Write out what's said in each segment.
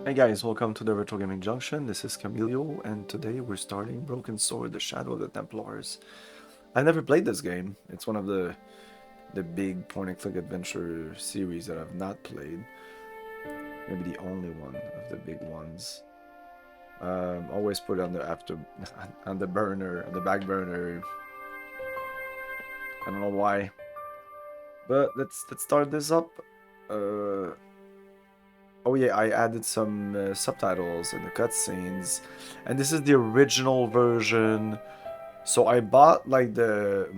Hey guys, welcome to the Retro Gaming Junction. This is Camilio, and today we're starting Broken Sword: The Shadow of the Templars. I've never played this game. It's one of the big point-and-click adventure series that I've not played. Maybe the only one of the big ones. Always put it on the on the burner, on the back burner. I don't know why, but let's start this up. Uh, Oh yeah, I added some subtitles in the cutscenes, and this is the original version. So I bought like there's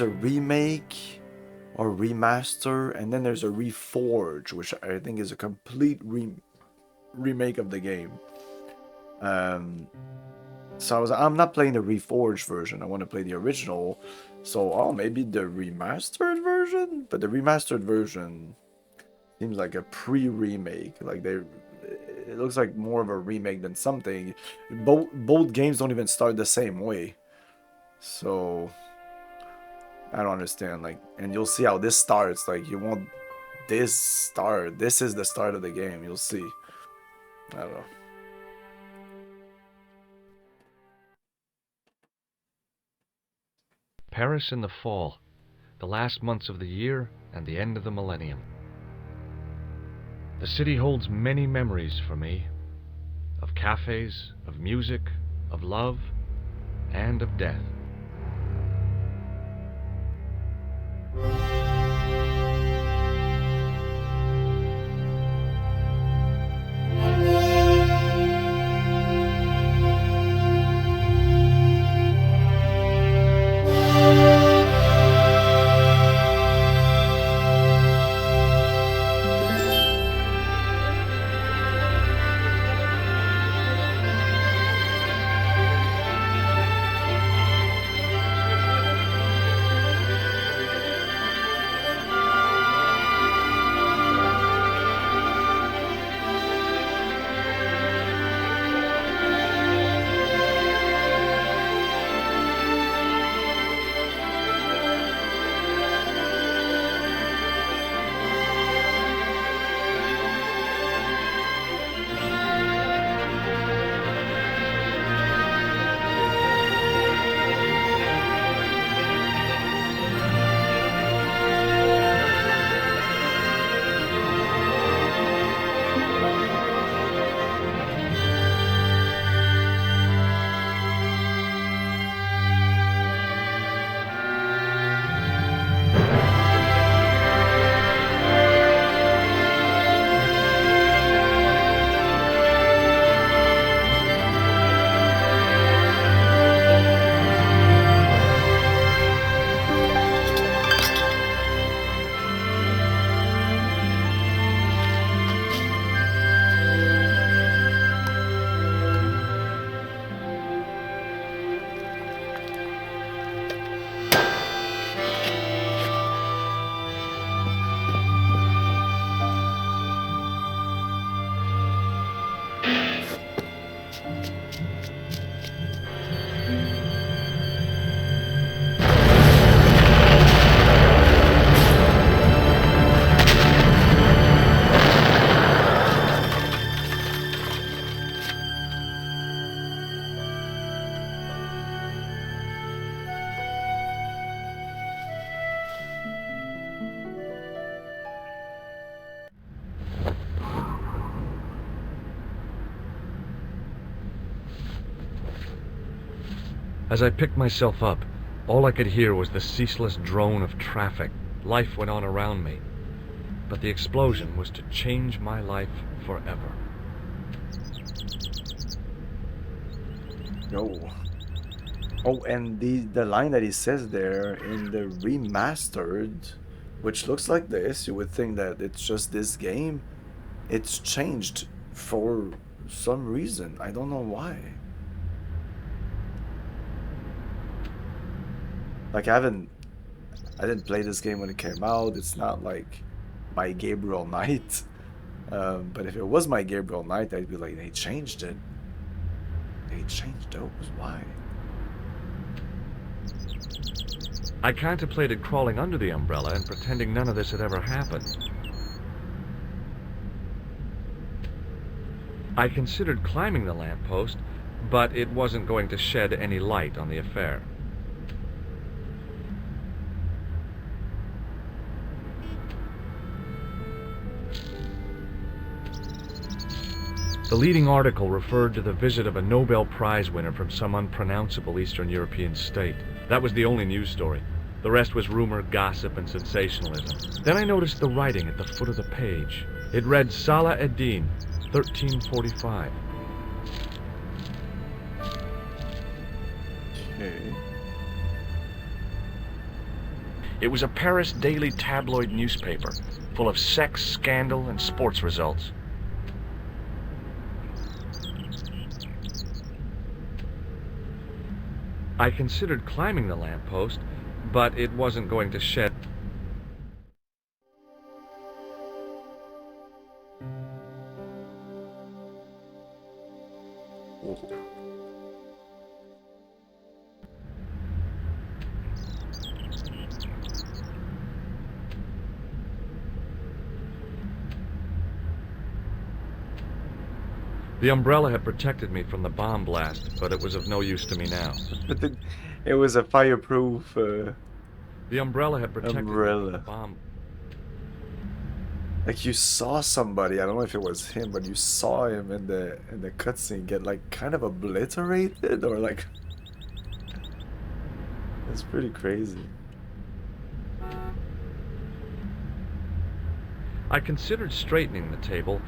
a remake or remaster, and then there's a reforge, which I think is a complete remake of the game. So I'm not playing the reforged version. I want to play the original. So maybe the remastered version, but the remastered version seems like a pre-remake. It looks like more of a remake than something. Both games don't even start the same way. So I don't understand. And you'll see how this starts. Like, you want this start. This is the start of the game. You'll see. I don't know. Paris in the fall, the last months of the year and the end of the millennium. The city holds many memories for me, of cafes, of music, of love, and of death. As I picked myself up, all I could hear was the ceaseless drone of traffic. Life went on around me, but the explosion was to change my life forever. Yo. Oh, and the line that he says there in the remastered, which looks like this, you would think that it's just this game. It's changed for some reason. I don't know why. Like, I didn't play this game when it came out. It's not like my Gabriel Knight. But if it was my Gabriel Knight, I'd be like, they changed it. They changed those. Why? I contemplated crawling under the umbrella and pretending none of this had ever happened. I considered climbing the lamppost, but it wasn't going to shed any light on the affair. The leading article referred to the visit of a Nobel Prize winner from some unpronounceable Eastern European state. That was the only news story. The rest was rumor, gossip, and sensationalism. Then I noticed the writing at the foot of the page. It read Salah ad-Din, 1345. Okay. It was a Paris daily tabloid newspaper, full of sex, scandal, and sports results. I considered climbing the lamppost, but it wasn't going to shed. Oh. The umbrella had protected me from the bomb blast, but it was of no use to me now. But it was a fireproof The umbrella had protected me from the umbrella. bomb. Like you saw somebody, I don't know if it was him, but you saw him in the cutscene get like kind of obliterated or like it's pretty crazy. I considered straightening the table,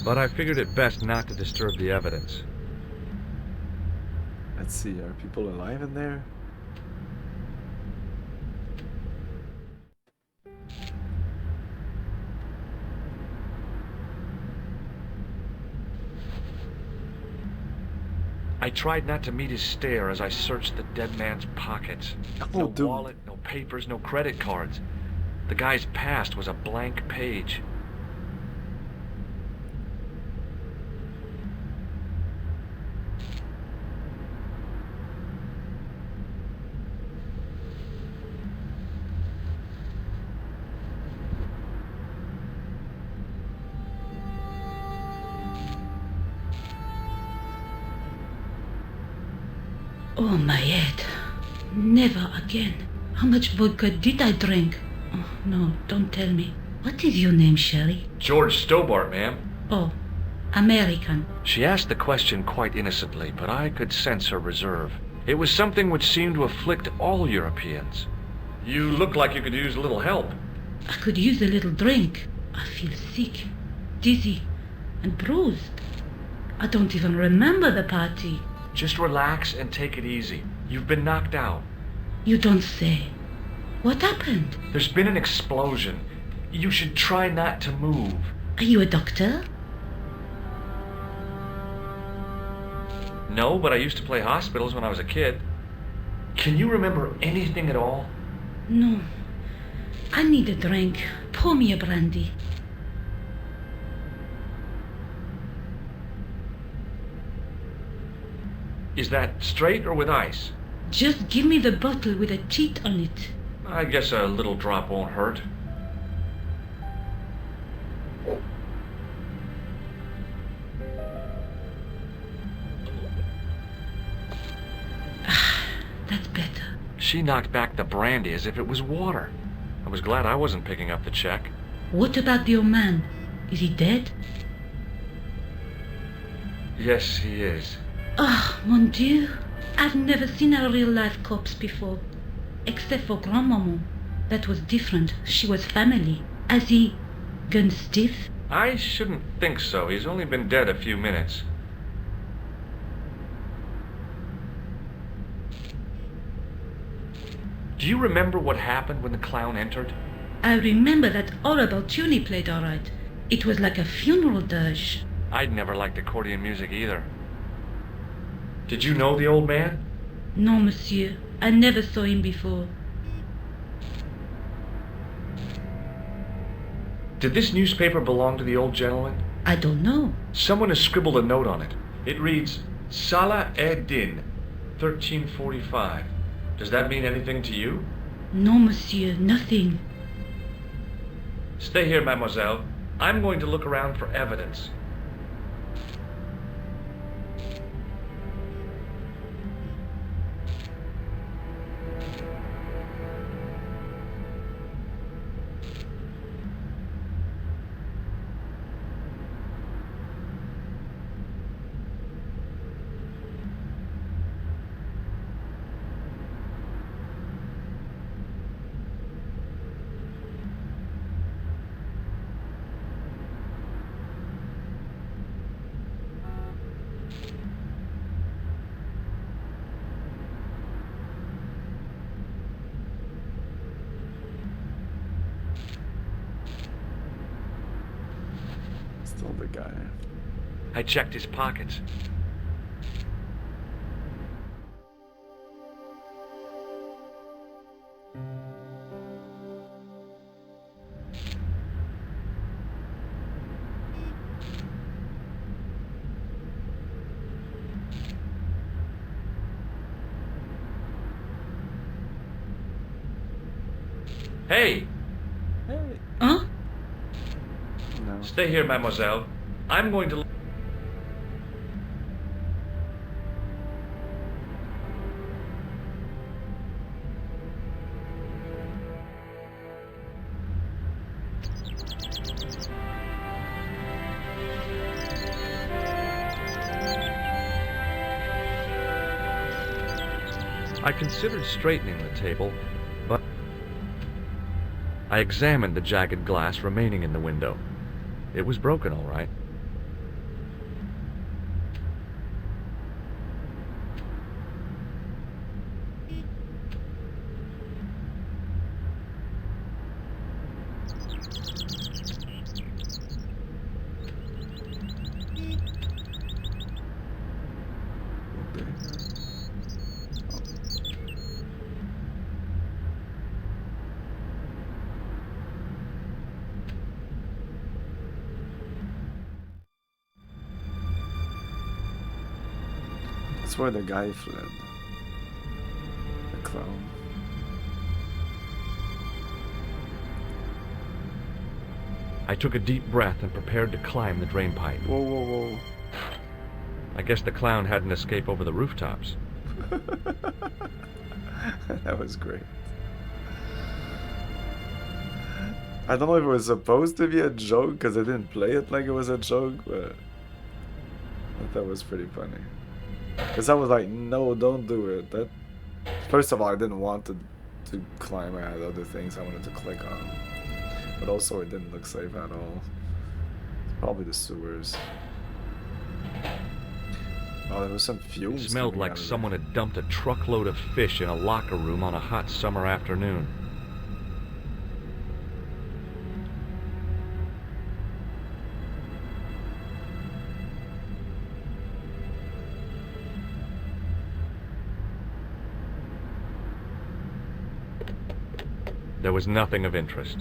but I figured it best not to disturb the evidence. Let's see, are people alive in there? I tried not to meet his stare as I searched the dead man's pockets. Oh, No dude. wallet, no papers, no credit cards. The guy's past was a blank page. Oh, my head. Never again. How much vodka did I drink? Oh, no, don't tell me. What is your name, Sherry? George Stobart, ma'am. Oh, American. She asked the question quite innocently, but I could sense her reserve. It was something which seemed to afflict all Europeans. You look like you could use a little help. I could use a little drink. I feel sick, dizzy, and bruised. I don't even remember the party. Just relax and take it easy. You've been knocked out. You don't say. What happened? There's been an explosion. You should try not to move. Are you a doctor? No, but I used to play hospitals when I was a kid. Can you remember anything at all? No. I need a drink. Pour me a brandy. Is that straight or with ice? Just give me the bottle with a cheat on it. I guess a little drop won't hurt. That's better. She knocked back the brandy as if it was water. I was glad I wasn't picking up the check. What about your man? Is he dead? Yes, he is. Ah, mon Dieu. I've never seen a real-life corpse before. Except for Grandmaman. That was different. She was family. Has he gone stiff? I shouldn't think so. He's only been dead a few minutes. Do you remember what happened when the clown entered? I remember that All About Tuni played all right. It was like a funeral dirge. I'd never liked accordion music either. Did you know the old man? No, monsieur. I never saw him before. Did this newspaper belong to the old gentleman? I don't know. Someone has scribbled a note on it. It reads, Salah ad-Din, 1345. Does that mean anything to you? No, monsieur. Nothing. Stay here, mademoiselle. I'm going to look around for evidence. Killed the guy. I checked his pockets. Hey! Hey. Huh? No. Stay here, mademoiselle. I'm going to... I considered straightening the table, but I examined the jagged glass remaining in the window. It was broken, all right. That's where the guy fled. The clown. I took a deep breath and prepared to climb the drain pipe. Whoa, whoa, whoa. I guess the clown had an escape over the rooftops. That was great. I don't know if it was supposed to be a joke because I didn't play it like it was a joke, but I thought that was pretty funny. Because I was like, no, don't do it. That first of all, I didn't want to climb. I had other things I wanted to click on. But also, it didn't look safe at all. It's probably the sewers. Oh, there was some fumes. It smelled like someone had dumped a truckload of fish in a locker room on a hot summer afternoon. There was nothing of interest.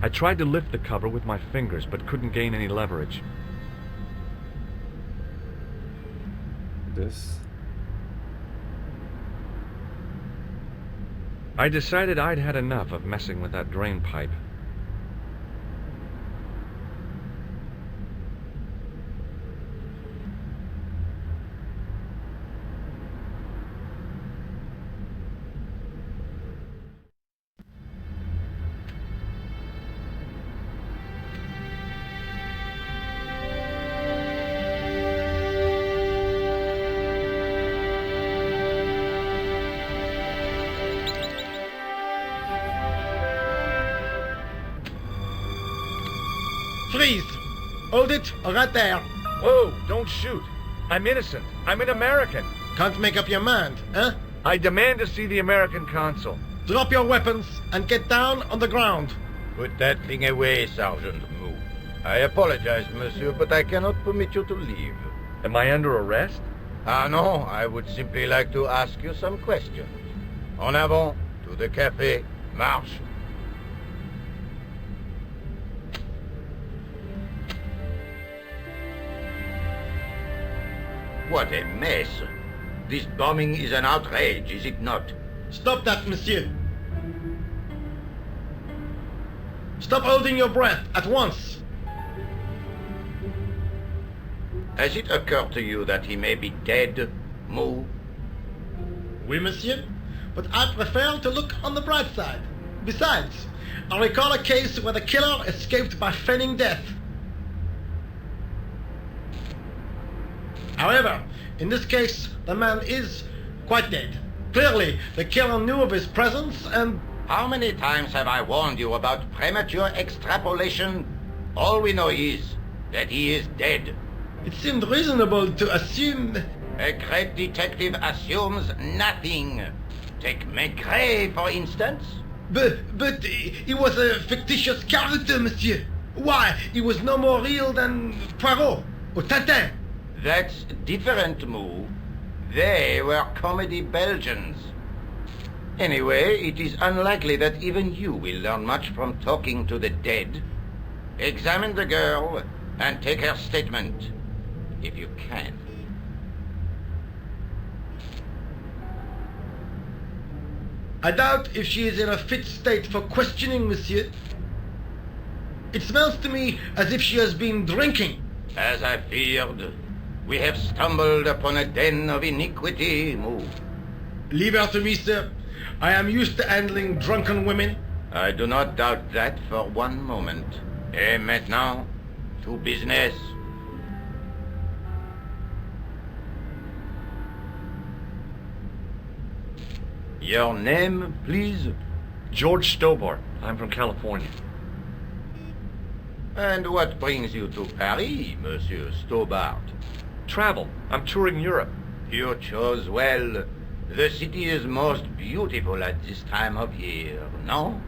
I tried to lift the cover with my fingers, but couldn't gain any leverage. This. I decided I'd had enough of messing with that drain pipe. Freeze! Hold it, right there. Whoa, don't shoot. I'm innocent. I'm an American. Can't make up your mind, huh? I demand to see the American consul. Drop your weapons and get down on the ground. Put that thing away, Sergeant Mou. I apologize, monsieur, but I cannot permit you to leave. Am I under arrest? Ah, no, I would simply like to ask you some questions. En avant, to the café, marche. What a mess. This bombing is an outrage, is it not? Stop that, monsieur. Stop holding your breath at once. Has it occurred to you that he may be dead, Mou? Oui, monsieur. But I prefer to look on the bright side. Besides, I recall a case where the killer escaped by feigning death. However, in this case, the man is quite dead. Clearly, the killer knew of his presence and... How many times have I warned you about premature extrapolation? All we know is that he is dead. It seemed reasonable to assume... A great detective assumes nothing. Take Maigret, for instance. But he was a fictitious character, monsieur. Why, he was no more real than Poirot or Tintin. That's different move. They were comedy Belgians. Anyway, it is unlikely that even you will learn much from talking to the dead. Examine the girl and take her statement, if you can. I doubt if she is in a fit state for questioning, monsieur. It smells to me as if she has been drinking. As I feared, we have stumbled upon a den of iniquity. Move. Leave her to me, sir. I am used to handling drunken women. I do not doubt that for one moment. Et maintenant, to business. Your name, please? George Stobart. I'm from California. And what brings you to Paris, Monsieur Stobart? Travel. I'm touring Europe. You chose well. The city is most beautiful at this time of year, no?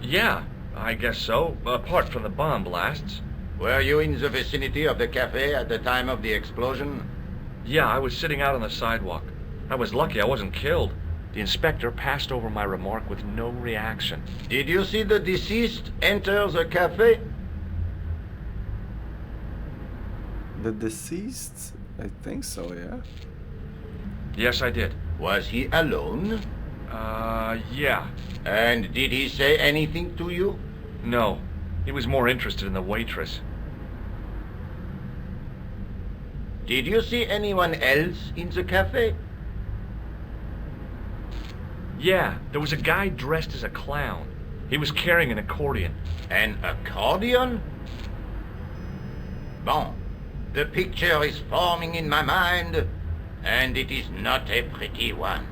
Yeah, I guess so, apart from the bomb blasts. Were you in the vicinity of the cafe at the time of the explosion? Yeah, I was sitting out on the sidewalk. I was lucky I wasn't killed. The inspector passed over my remark with no reaction. Did you see the deceased enter the cafe? The deceased? I think so, yeah. Yes, I did. Was he alone? Yeah. And did he say anything to you? No. He was more interested in the waitress. Did you see anyone else in the cafe? Yeah, there was a guy dressed as a clown. He was carrying an accordion. An accordion? Bon. The picture is forming in my mind, and it is not a pretty one.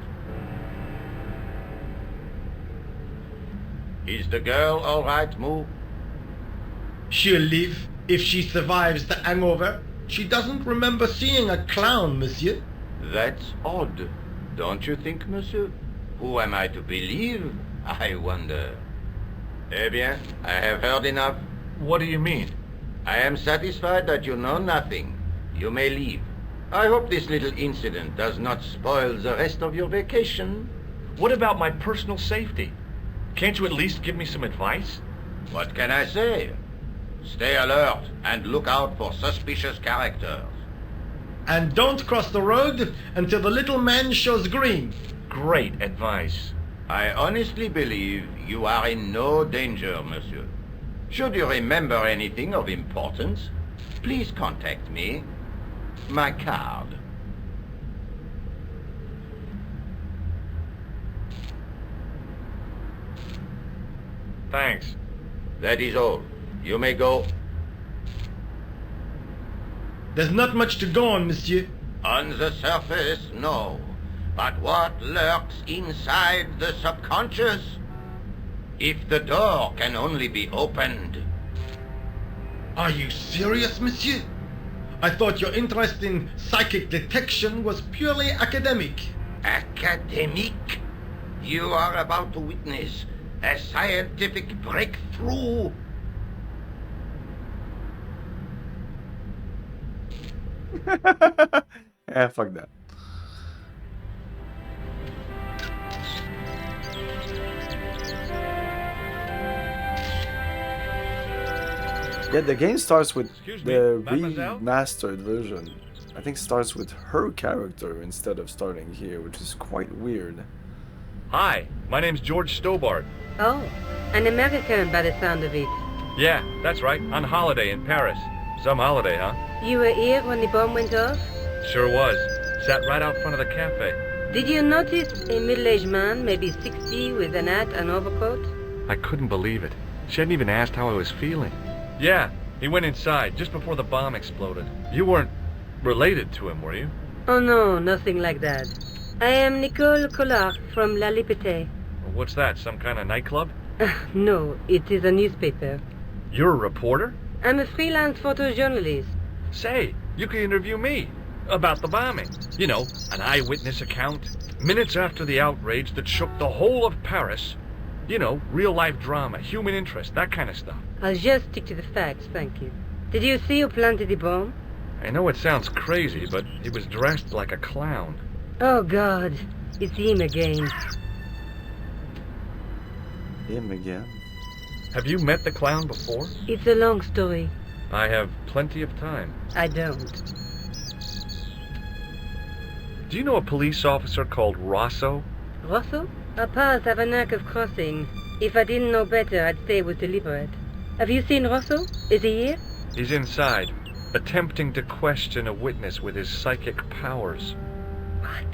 Is the girl all right, Moo? She'll live if she survives the hangover. She doesn't remember seeing a clown, monsieur. That's odd, don't you think, monsieur? Who am I to believe, I wonder? Eh bien, I have heard enough. What do you mean? I am satisfied that you know nothing. You may leave. I hope this little incident does not spoil the rest of your vacation. What about my personal safety? Can't you at least give me some advice? What can I say? Stay alert and look out for suspicious characters. And don't cross the road until the little man shows green. Great advice. I honestly believe you are in no danger, monsieur. Should you remember anything of importance, please contact me. My card. Thanks. That is all. You may go. There's not much to go on, monsieur. On the surface, no. But what lurks inside the subconscious? If the door can only be opened. Are you serious, monsieur? I thought your interest in psychic detection was purely academic. Academic? You are about to witness a scientific breakthrough. Yeah, fuck that. Yeah, the game starts with Excuse me, the mademoiselle? remastered version. I think starts with her character instead of starting here, which is quite weird. Hi, my name's George Stobart. Oh, an American by the sound of it. Yeah, that's right, on holiday in Paris. Some holiday, huh? You were here when the bomb went off? Sure was. Sat right out front of the cafe. Did you notice a middle-aged man, maybe 60, with an hat and overcoat? I couldn't believe it. She hadn't even asked how I was feeling. Yeah, he went inside just before the bomb exploded. You weren't related to him, were you? Oh no, nothing like that. I am Nicole Collard from La Liberté. What's that, some kind of nightclub? No, it is a newspaper. You're a reporter? I'm a freelance photojournalist. Say, you can interview me about the bombing. You know, an eyewitness account. Minutes after the outrage that shook the whole of Paris. You know, real-life drama, human interest, that kind of stuff. I'll just stick to the facts, thank you. Did you see who planted the bomb? I know it sounds crazy, but he was dressed like a clown. Oh, God. It's him again. Him again. Have you met the clown before? It's a long story. I have plenty of time. I don't. Do you know a police officer called Rosso? Rosso? Our paths have a knack of crossing. If I didn't know better, I'd say it was deliberate. Have you seen Rosso? Is he here? He's inside, attempting to question a witness with his psychic powers. What?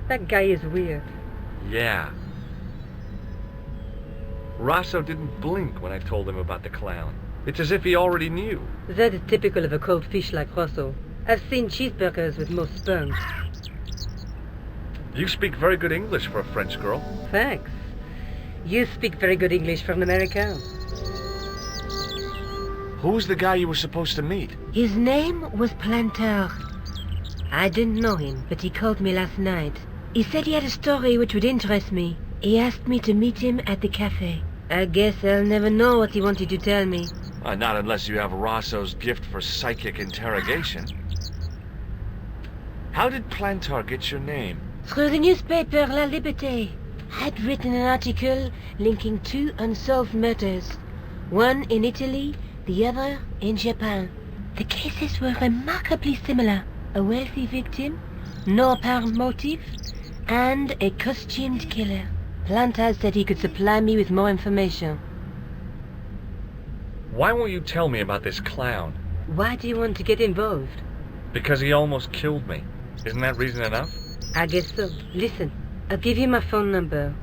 That guy is weird. Yeah. Rosso didn't blink when I told him about the clown. It's as if he already knew. That is typical of a cold fish like Rosso. I've seen cheeseburgers with more spunk. You speak very good English for a French girl. Thanks. You speak very good English for an American. Who's the guy you were supposed to meet? His name was Planter. I didn't know him, but he called me last night. He said he had a story which would interest me. He asked me to meet him at the cafe. I guess I'll never know what he wanted to tell me. Not unless you have Rosso's gift for psychic interrogation. How did Plantar get your name? Through the newspaper La Liberté. I'd written an article linking two unsolved murders. One in Italy, the other in Japan. The cases were remarkably similar. A wealthy victim, no apparent motive, and a costumed killer. Plantar said he could supply me with more information. Why won't you tell me about this clown? Why do you want to get involved? Because he almost killed me. Isn't that reason enough? I guess so. Listen, I'll give you my phone number.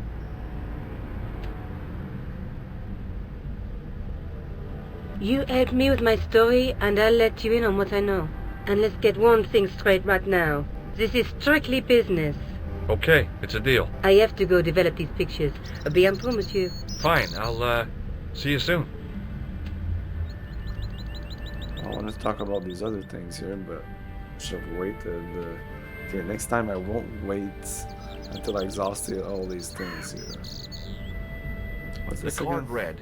You help me with my story and I'll let you in on what I know. And let's get one thing straight right now. This is strictly business. Okay, it's a deal. I have to go develop these pictures. A bientôt, monsieur. Fine, I'll, see you soon. I want to talk about these other things here, but should have waited. Okay, next time I won't wait until I exhausted all these things here. What's The this card again? read,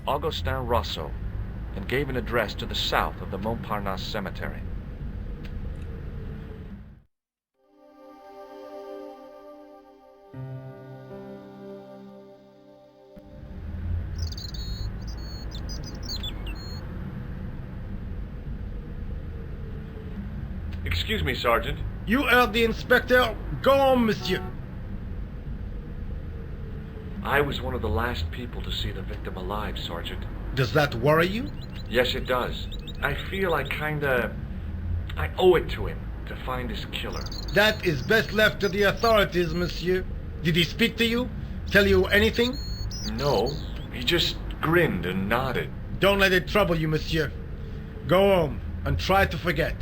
Augustin Rosso, and gave an address to the south of the Montparnasse Cemetery. Excuse me, Sergeant. You heard the inspector. Go on, monsieur. I was one of the last people to see the victim alive, Sergeant. Does that worry you? Yes, it does. I feel I owe it to him to find his killer. That is best left to the authorities, monsieur. Did he speak to you? Tell you anything? No, he just grinned and nodded. Don't let it trouble you, monsieur. Go home and try to forget.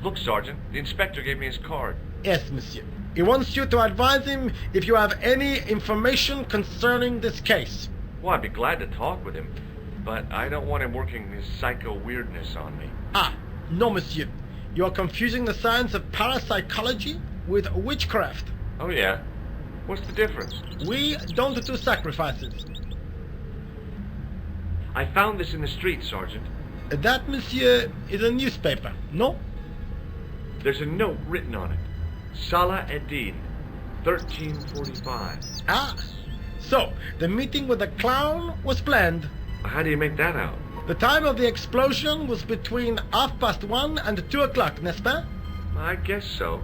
Look, Sergeant, the inspector gave me his card. Yes, monsieur. He wants you to advise him if you have any information concerning this case. Well, I'd be glad to talk with him, but I don't want him working his psycho weirdness on me. Ah, no, monsieur. You are confusing the science of parapsychology with witchcraft. Oh, yeah? What's the difference? We don't do sacrifices. I found this in the street, Sergeant. That, monsieur, is a newspaper, no? There's a note written on it. Salah Eddin, 1345. Ah, so the meeting with the clown was planned. How do you make that out? The time of the explosion was between 1:30 and 2 o'clock, n'est-ce pas? I guess so.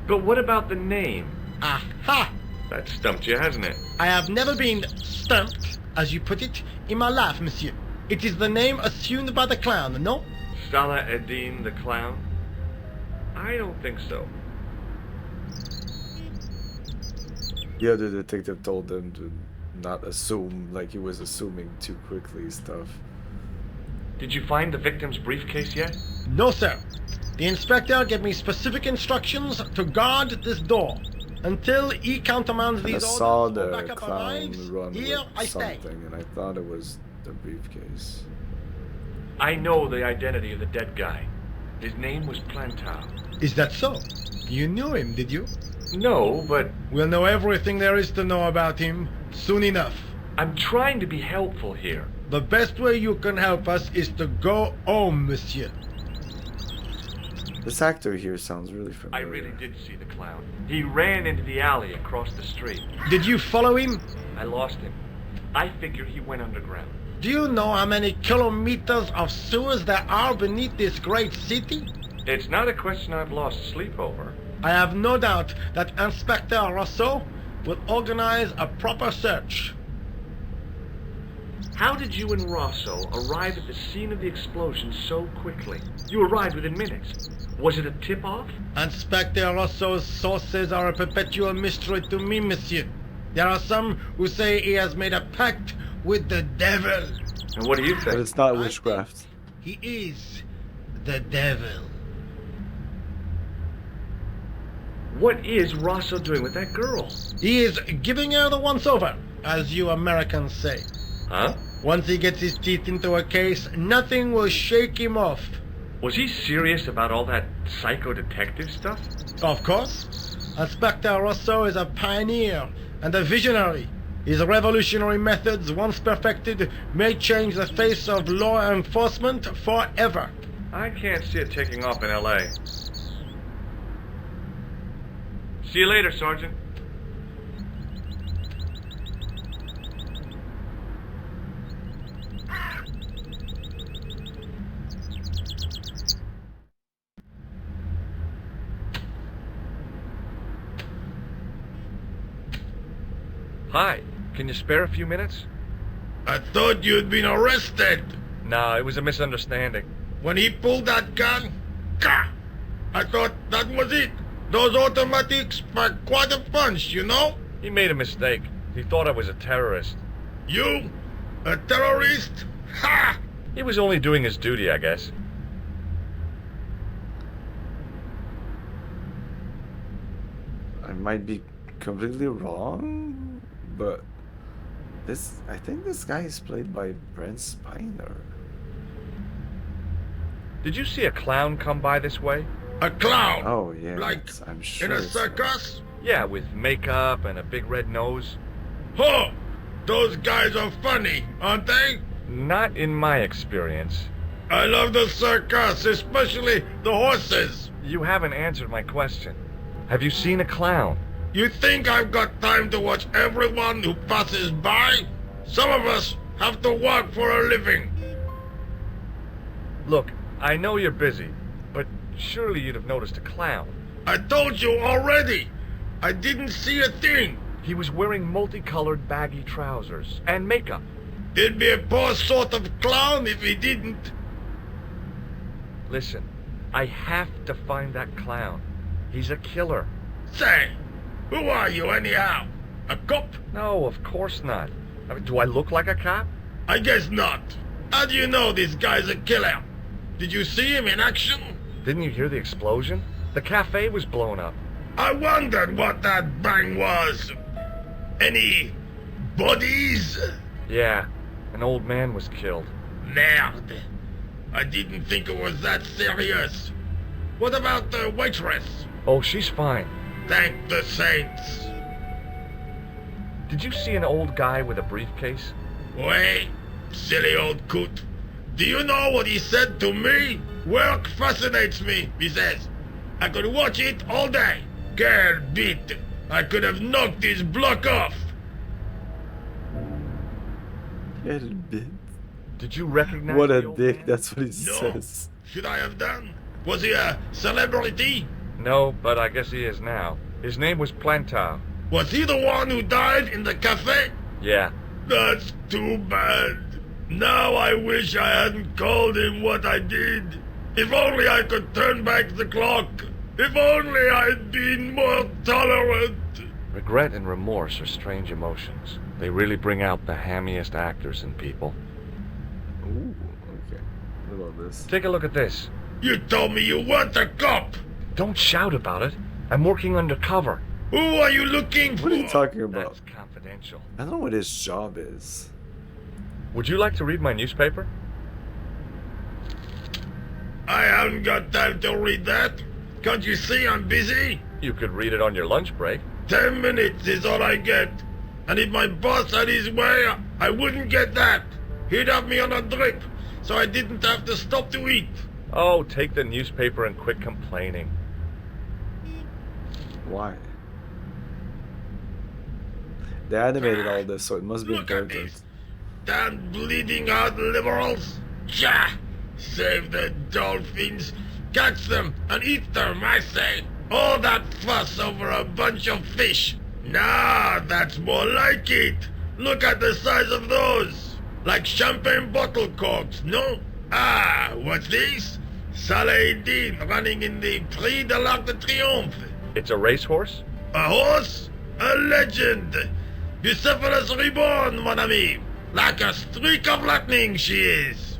But what about the name? Aha! That stumped you, hasn't it? I have never been stumped, as you put it, in my life, monsieur. It is the name assumed by the clown, no? Salah Eddin the clown? I don't think so. The other detective told them to not assume, like he was assuming too quickly stuff. Did you find the victim's briefcase yet? No, sir. The inspector gave me specific instructions to guard this door. Until he countermands And I these saw orders or the backup clown arrives, run here I with stay. something, and I thought it was the briefcase. I know the identity of the dead guy. His name was Plantar. Is that so? You knew him, did you? No, but We'll know everything there is to know about him soon enough. I'm trying to be helpful here. The best way you can help us is to go home, monsieur. This actor here sounds really I familiar. really did see the clown. He ran into the alley across the street. Did you follow him? I lost him. I figured he went underground. Do you know how many kilometers of sewers there are beneath this great city? It's not a question I've lost sleep over. I have no doubt that Inspector Rousseau will organize a proper search. How did you and Rosso arrive at the scene of the explosion so quickly? You arrived within minutes. Was it a tip-off? Inspector Rousseau's sources are a perpetual mystery to me, monsieur. There are some who say he has made a pact with the devil. And what do you But think? it's not I witchcraft. think he is the devil. What is Rosso doing with that girl? He is giving her the once-over, as you Americans say. Huh? Once he gets his teeth into a case, nothing will shake him off. Was he serious about all that psycho-detective stuff? Of course. Inspector Rousseau is a pioneer and a visionary. His revolutionary methods, once perfected, may change the face of law enforcement forever. I can't see it taking off in L.A. See you later, Sergeant. Hi, can you spare a few minutes? I thought you'd been arrested. No, it was a misunderstanding. When he pulled that gun, gah! I thought that was it. Those automatics pack quite a punch, you know? He made a mistake. He thought I was a terrorist. You? A terrorist? Ha! He was only doing his duty, I guess. I might be completely wrong, but I think this guy is played by Brent Spiner. Did you see a clown come by this way? A clown? Oh yeah, Like I'm sure. in a it's- circus? Yeah, with makeup and a big red nose. Huh! Those guys are funny, aren't they? Not in my experience. I love the circus, especially the horses. You haven't answered my question. Have you seen a clown? You think I've got time to watch everyone who passes by? Some of us have to work for a living. Look, I know you're busy, but surely you'd have noticed a clown. I told you already. I didn't see a thing. He was wearing multicolored baggy trousers and makeup. He'd be a poor sort of clown if he didn't. Listen, I have to find that clown. He's a killer. Say, who are you anyhow? A cop? No, of course not. I mean, do I look like a cop? I guess not. How do you know this guy's a killer? Did you see him in action? Didn't you hear the explosion? The cafe was blown up. I wondered what that bang was. Any bodies? Yeah, an old man was killed. Merde. I didn't think it was that serious. What about the waitress? Oh, she's fine. Thank the saints. Did you see an old guy with a briefcase? Wait, silly old coot. Do you know what he said to me? Work fascinates me, he says. I could watch it all day. Quel bit. I could have knocked his block off. Quel bit. Did you recognize What the a old dick, man? that's what he No. says. Should I have done? Was he a celebrity? No, but I guess he is now. His name was Plantar. Was he the one who died in the cafe? Yeah. That's too bad. Now I wish I hadn't called him what I did. If only I could turn back the clock. If only I'd been more tolerant. Regret and remorse are strange emotions. They really bring out the hammiest actors in people. Ooh, okay. What about this? Take a look at this. You told me you weren't a cop. Don't shout about it. I'm working undercover. Who are you looking for? What are you talking about? That's confidential. I don't know what his job is. Would you like to read my newspaper? haven't got time to read that. Can't you see I'm busy? You could read it on your lunch break. 10 minutes is all I get. And if my boss had his way, I wouldn't get that. He'd have me on a drip, so I didn't have to stop to eat. Oh, take the newspaper and quit complaining. Why? They animated all this, so it must be Look at important. this. Damn bleeding out liberals. Tja! Save the dolphins. Catch them and eat them, I say. All that fuss over a bunch of fish. Nah, that's more like it. Look at the size of those. Like champagne bottle corks, no? Ah, what's this? Saladin running in the Prix de l'Arc de Triomphe. It's a racehorse? A horse? A legend. Bucephalus reborn, mon ami. Like a streak of lightning she is.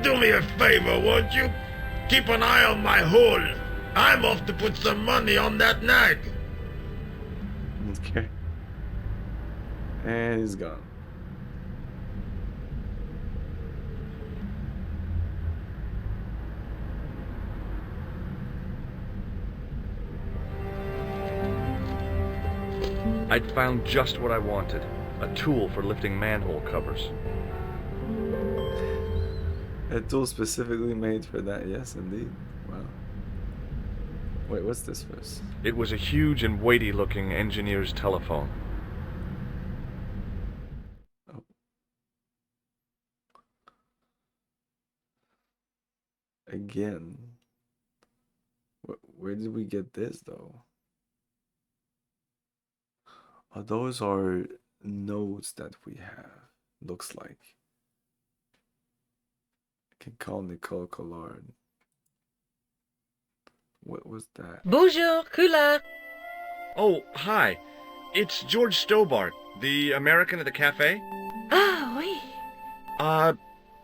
Do me a favor, won't you? Keep an eye on my hole. I'm off to put some money on that nag. Okay. And he's gone. I'd found just what I wanted. A tool for lifting manhole covers. A tool specifically made for that, yes indeed. Wow. Wait, what's this first? It was a huge and weighty looking engineer's telephone. Oh. Again. Where did we get this though? Oh, those are notes that we have. Looks like. I can call Nicole Collard. What was that? Bonjour, Kula. Oh, hi. It's George Stobart, the American at the cafe. Ah, oui.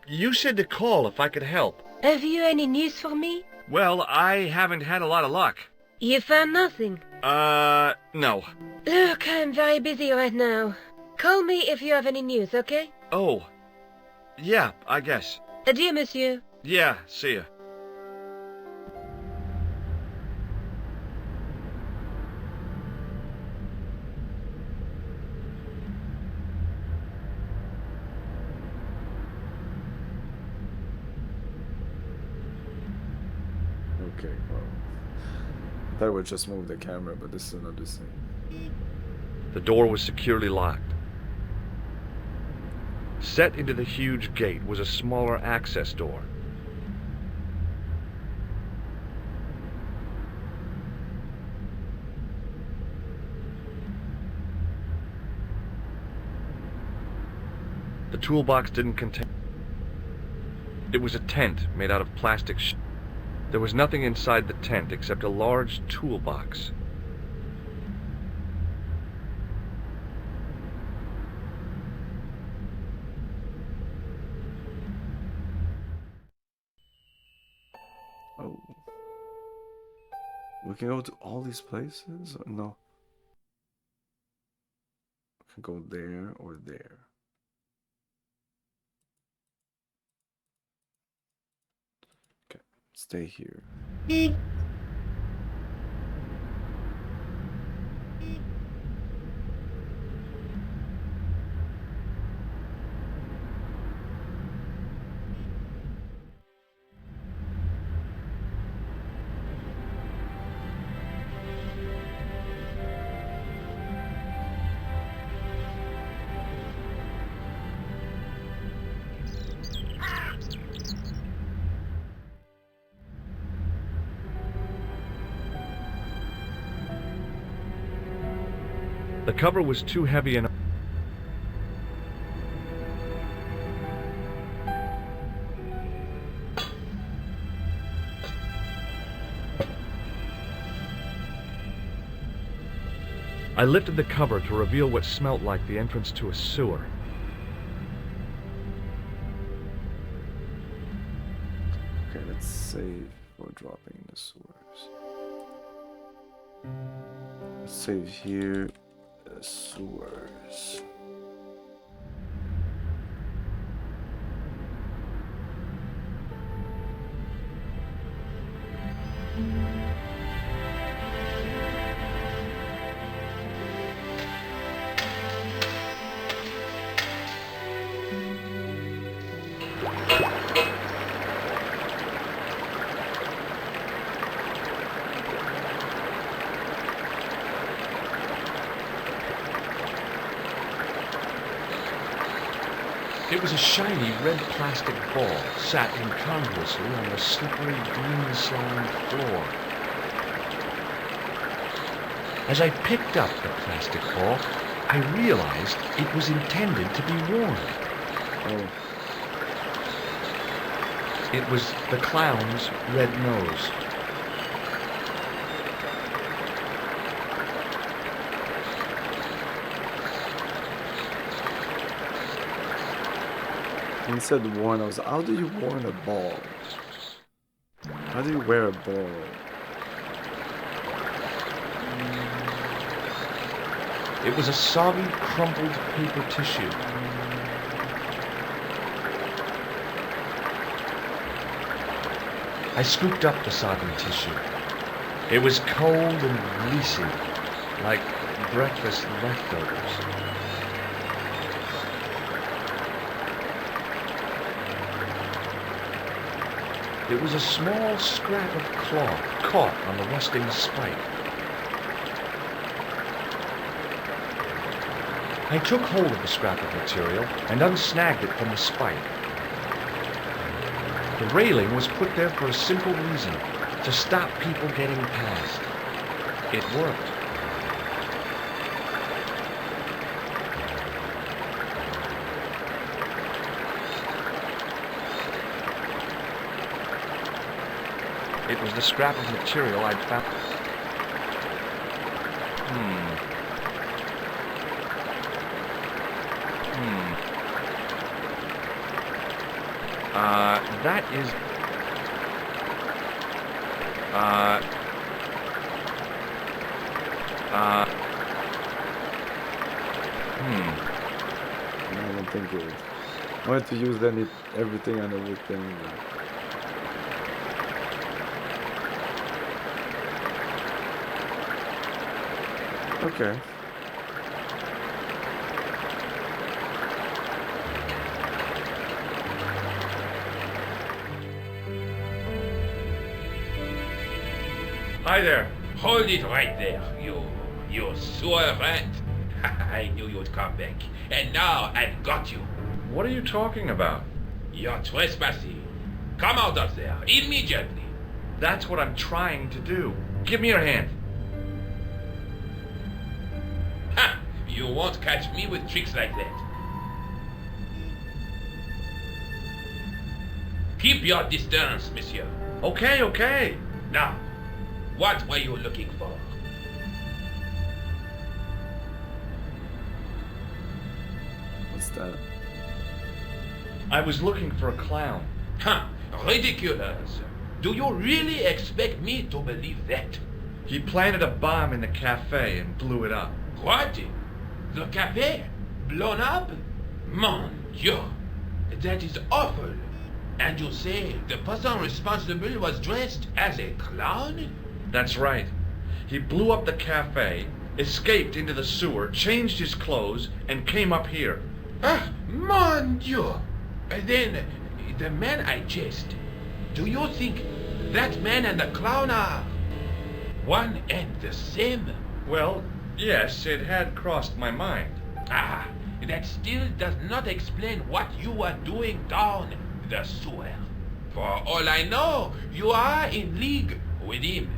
You said to call if I could help. Have you any news for me? Well, I haven't had a lot of luck. You found nothing. No. Look, I'm very busy right now. Call me if you have any news, okay? Oh. Yeah, I guess. Adieu, monsieur. Yeah, see ya. Okay, well. I thought I would just move the camera, but this is another thing. The door was securely locked. Set into the huge gate was a smaller access door. The toolbox didn't contain... It was a tent made out of plastic There was nothing inside the tent except a large toolbox. Oh. We can go to all these places? Or no. We can go there or there. Okay, stay here. The cover was too heavy and... I lifted the cover to reveal what smelt like the entrance to a sewer. Okay, let's save for dropping in the sewers. Let's save here. The sewers. It was a shiny red plastic ball sat incongruously on the slippery green slime floor. As I picked up the plastic ball, I realized it was intended to be worn. Oh. It was the clown's red nose. When you said worn, I was how do you worn a ball? How do you wear a ball? It was a soggy, crumpled paper tissue. I scooped up the soggy tissue. It was cold and greasy, like breakfast leftovers. It was a small scrap of cloth caught on the rusting spike. I took hold of the scrap of material and unsnagged it from the spike. The railing was put there for a simple reason, to stop people getting past. It worked. It was the scrap of material I'd found. That is... I don't think it. I wanted to use everything and everything. Okay. Hi there. Hold it right there, you sewer rat. I knew you'd come back. And now I've got you. What are you talking about? You're trespassing. Come out of there, immediately. That's what I'm trying to do. Give me your hand. Ha! You won't catch me with tricks like that. Keep your distance, monsieur. Okay, okay. Now, what were you looking for? What's that? I was looking for a clown. Huh, ridiculous. Do you really expect me to believe that? He planted a bomb in the cafe and blew it up. What? The cafe? Blown up? Mon Dieu, that is awful. And you say the person responsible was dressed as a clown? That's right. He blew up the cafe, escaped into the sewer, changed his clothes, and came up here. Ah, mon Dieu. Then, the man I chased, do you think that man and the clown are one and the same? Well, yes, it had crossed my mind. Ah, that still does not explain what you were doing down the sewer. For all I know, you are in league with him.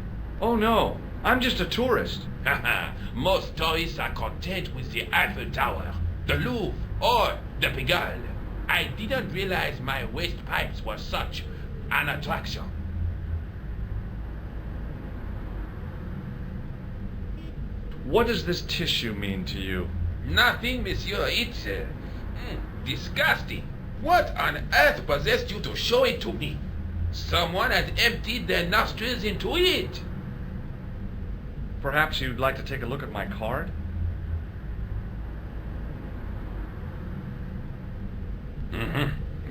Oh no, I'm just a tourist. Haha, most tourists are content with the Eiffel Tower, the Louvre, or the Pigalle. I didn't realize my waste pipes were such an attraction. What does this tissue mean to you? Nothing, monsieur. It's disgusting. What on earth possessed you to show it to me? Someone had emptied their nostrils into it. Perhaps you'd like to take a look at my card?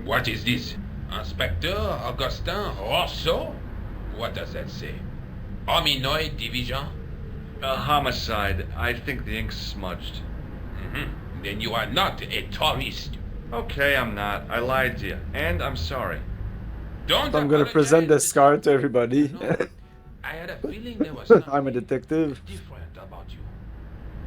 What is this? Inspector Augustin Rousseau? What does that say? Hominoid Division? A homicide. I think the ink's smudged. Then you are not a tourist. Okay, I'm not. I lied to you. And I'm sorry. Don't So I'm gonna present this card to everybody. No, I had a feeling there was something I'm a detective. different about you.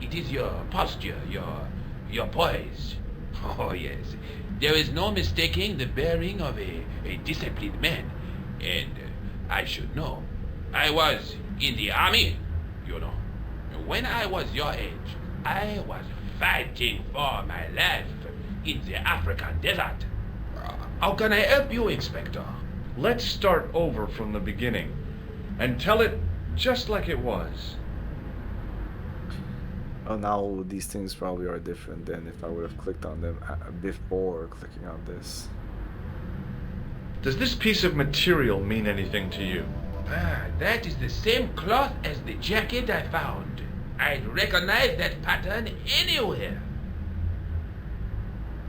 It is your posture, your poise. Oh, yes. There is no mistaking the bearing of a disciplined man. And I should know. I was in the army, you know. When I was your age, I was fighting for my life in the African desert. How can I help you, Inspector? Let's start over from the beginning and tell it just like it was. Oh, now these things probably are different than if I would have clicked on them before clicking on this. Does this piece of material mean anything to you? That is the same cloth as the jacket I found. I'd recognize that pattern anywhere.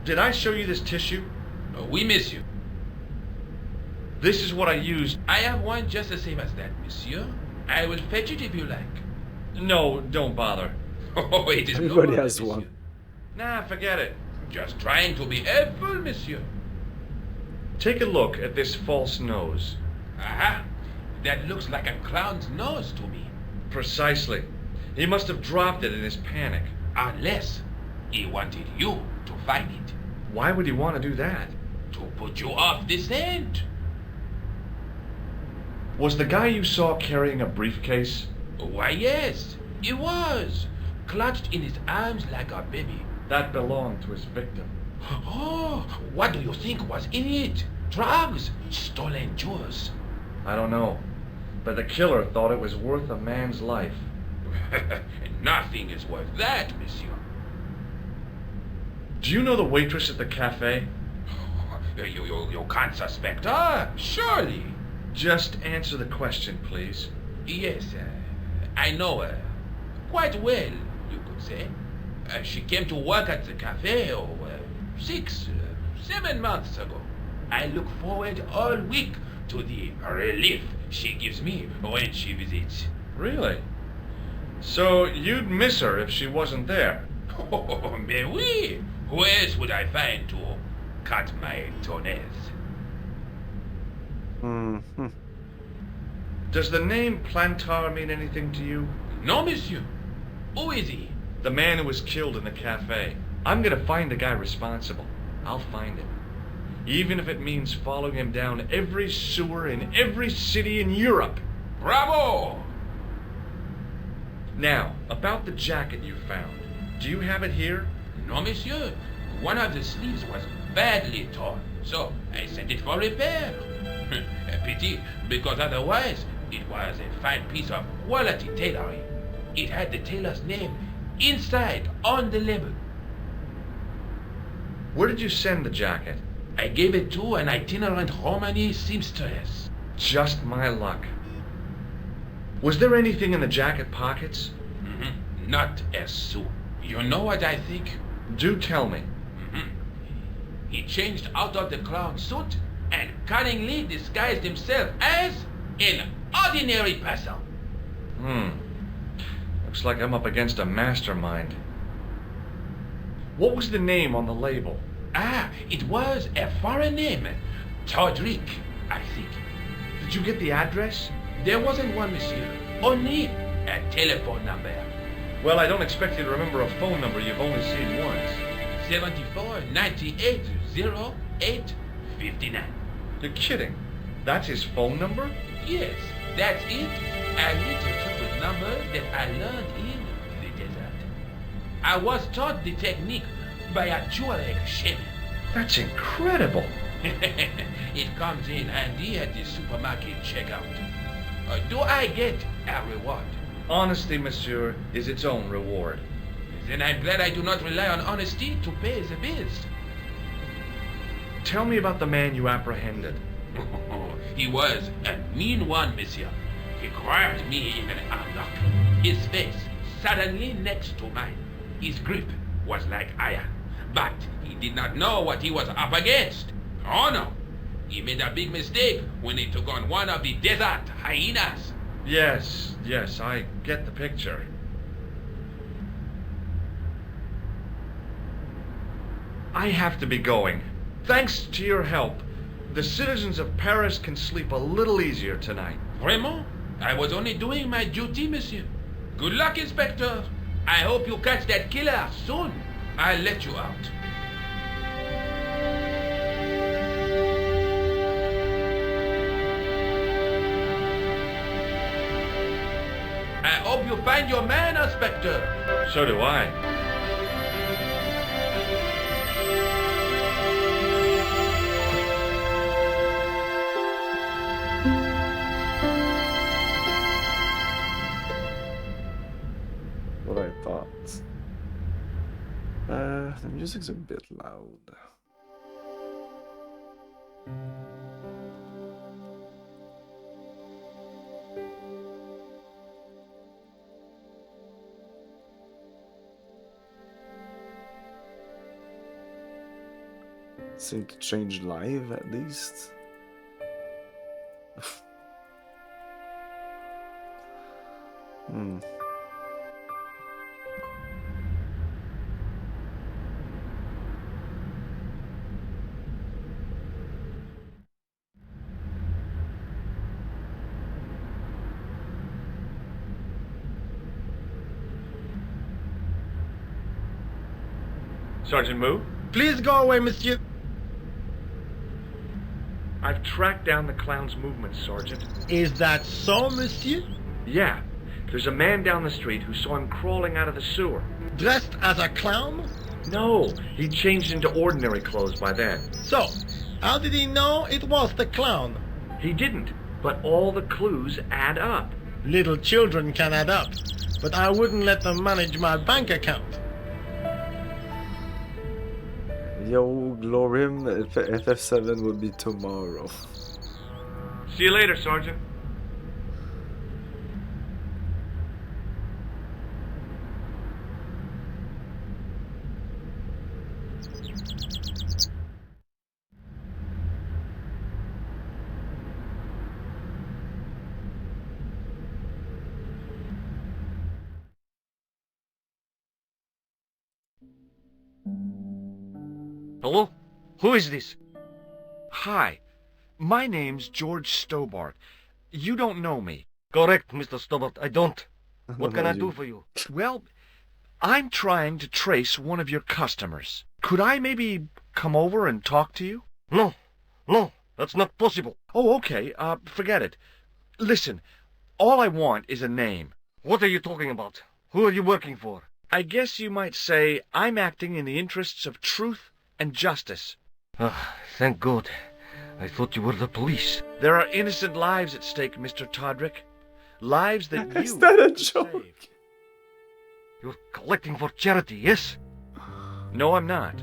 Did I show you this tissue? We miss you. This is what I used. I have one just the same as that, monsieur. I will fetch it if you like. No, don't bother. Oh, it is Everybody no has bother, one. Nah, forget it. Just trying to be helpful, monsieur. Take a look at this false nose. Aha! That looks like a clown's nose to me. Precisely. He must have dropped it in his panic. Unless he wanted you to find it. Why would he want to do that? To put you off the scent. Was the guy you saw carrying a briefcase? Why, yes, he was. Clutched in his arms like a baby. That belonged to his victim. Oh, what do you think was in it? Drugs? Stolen jewels? I don't know. But the killer thought it was worth a man's life. Nothing is worth that, monsieur. Do you know the waitress at the cafe? You can't suspect her, surely. Just answer the question, please. Yes, I know her. Quite well, you could say. She came to work at the cafe 7 months ago. I look forward all week to the relief she gives me when she visits. Really? So you'd miss her if she wasn't there? Oh, mais oui. Who else would I find to cut my toenails? Mm-hmm. Does the name Plantar mean anything to you? No, monsieur. Who is he? The man who was killed in the cafe. I'm gonna find the guy responsible. I'll find him. Even if it means following him down every sewer in every city in Europe. Bravo! Now, about the jacket you found. Do you have it here? No, monsieur. One of the sleeves was badly torn, so I sent it for repair. A pity, because otherwise it was a fine piece of quality tailoring. It had the tailor's name inside on the label. Where did you send the jacket? I gave it to an itinerant Romani seamstress. Just my luck. Was there anything in the jacket pockets? Not a sou. You know what I think? Do tell me. He changed out of the clown suit and cunningly disguised himself as an ordinary person. Looks like I'm up against a mastermind. What was the name on the label? It was a foreign name. Todrick, I think. Did you get the address? There wasn't one, monsieur. Only a telephone number. Well, I don't expect you to remember a phone number you've only seen once. 74 98 08 59. You're kidding. That's his phone number? Yes, that's it. A little trick with numbers that I learned in the desert. I was taught the technique by a Tuareg shaman. That's incredible. It comes in handy at the supermarket checkout. Do I get a reward? Honesty, monsieur, is its own reward. Then I'm glad I do not rely on honesty to pay the bills. Tell me about the man you apprehended. He was a mean one, monsieur. He grabbed me in an armlock. His face suddenly next to mine. His grip was like iron. But he did not know what he was up against. Oh no! He made a big mistake when he took on one of the desert hyenas. Yes, I get the picture. I have to be going. Thanks to your help, the citizens of Paris can sleep a little easier tonight. Vraiment? I was only doing my duty, monsieur. Good luck, Inspector. I hope you catch that killer soon. I'll let you out. hope you find your man, Inspector. So do I. What I thought. The music's a bit loud. Seem to change live at least. Hmm. Sergeant Moo? Please go away, monsieur. I've tracked down the clown's movements, Sergeant. Is that so, monsieur? Yeah. There's a man down the street who saw him crawling out of the sewer. Dressed as a clown? No, he changed into ordinary clothes by then. So, how did he know it was the clown? He didn't, but all the clues add up. Little children can add up, but I wouldn't let them manage my bank account. Yo, Glorim, FF7 will be tomorrow. See you later, Sergeant. Hello? Who is this? Hi, my name's George Stobart. You don't know me. Correct, Mr. Stobart. I don't. What can I do for you? Well, I'm trying to trace one of your customers. Could I maybe come over and talk to you? No. No, that's not possible. Oh, okay. Forget it. Listen, all I want is a name. What are you talking about? Who are you working for? I guess you might say I'm acting in the interests of truth and justice. Ah, thank God. I thought you were the police. There are innocent lives at stake, Mr. Todrick. Lives that you Is that a could joke? save. You're collecting for charity, yes? No, I'm not.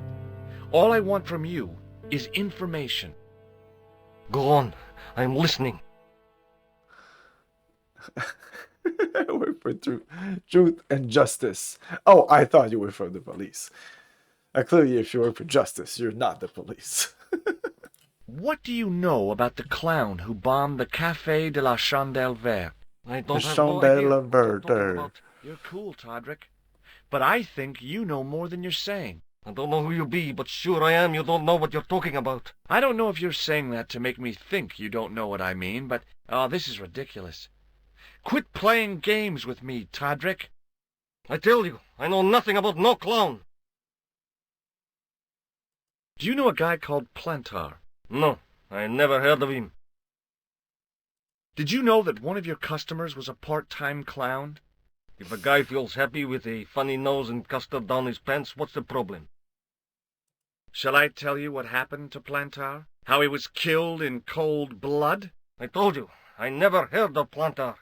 All I want from you is information. Go on. I'm listening. I work for truth and justice. Oh, I thought you were from the police. Clearly, if you work for justice, you're not the police. What do you know about the clown who bombed the Café de la Chandelle Verte? I don't The have no Chandelle idea what you're talking Verte. about. You're cool, Todrick. But I think you know more than you're saying. I don't know who you be, but sure I am you don't know what you're talking about. I don't know if you're saying that to make me think you don't know what I mean, but, oh, this is ridiculous. Quit playing games with me, Todrick. I tell you, I know nothing about no clown. Do you know a guy called Plantar? No, I never heard of him. Did you know that one of your customers was a part-time clown? If a guy feels happy with a funny nose and custard down his pants, what's the problem? Shall I tell you what happened to Plantar? How he was killed in cold blood? I told you, I never heard of Plantar.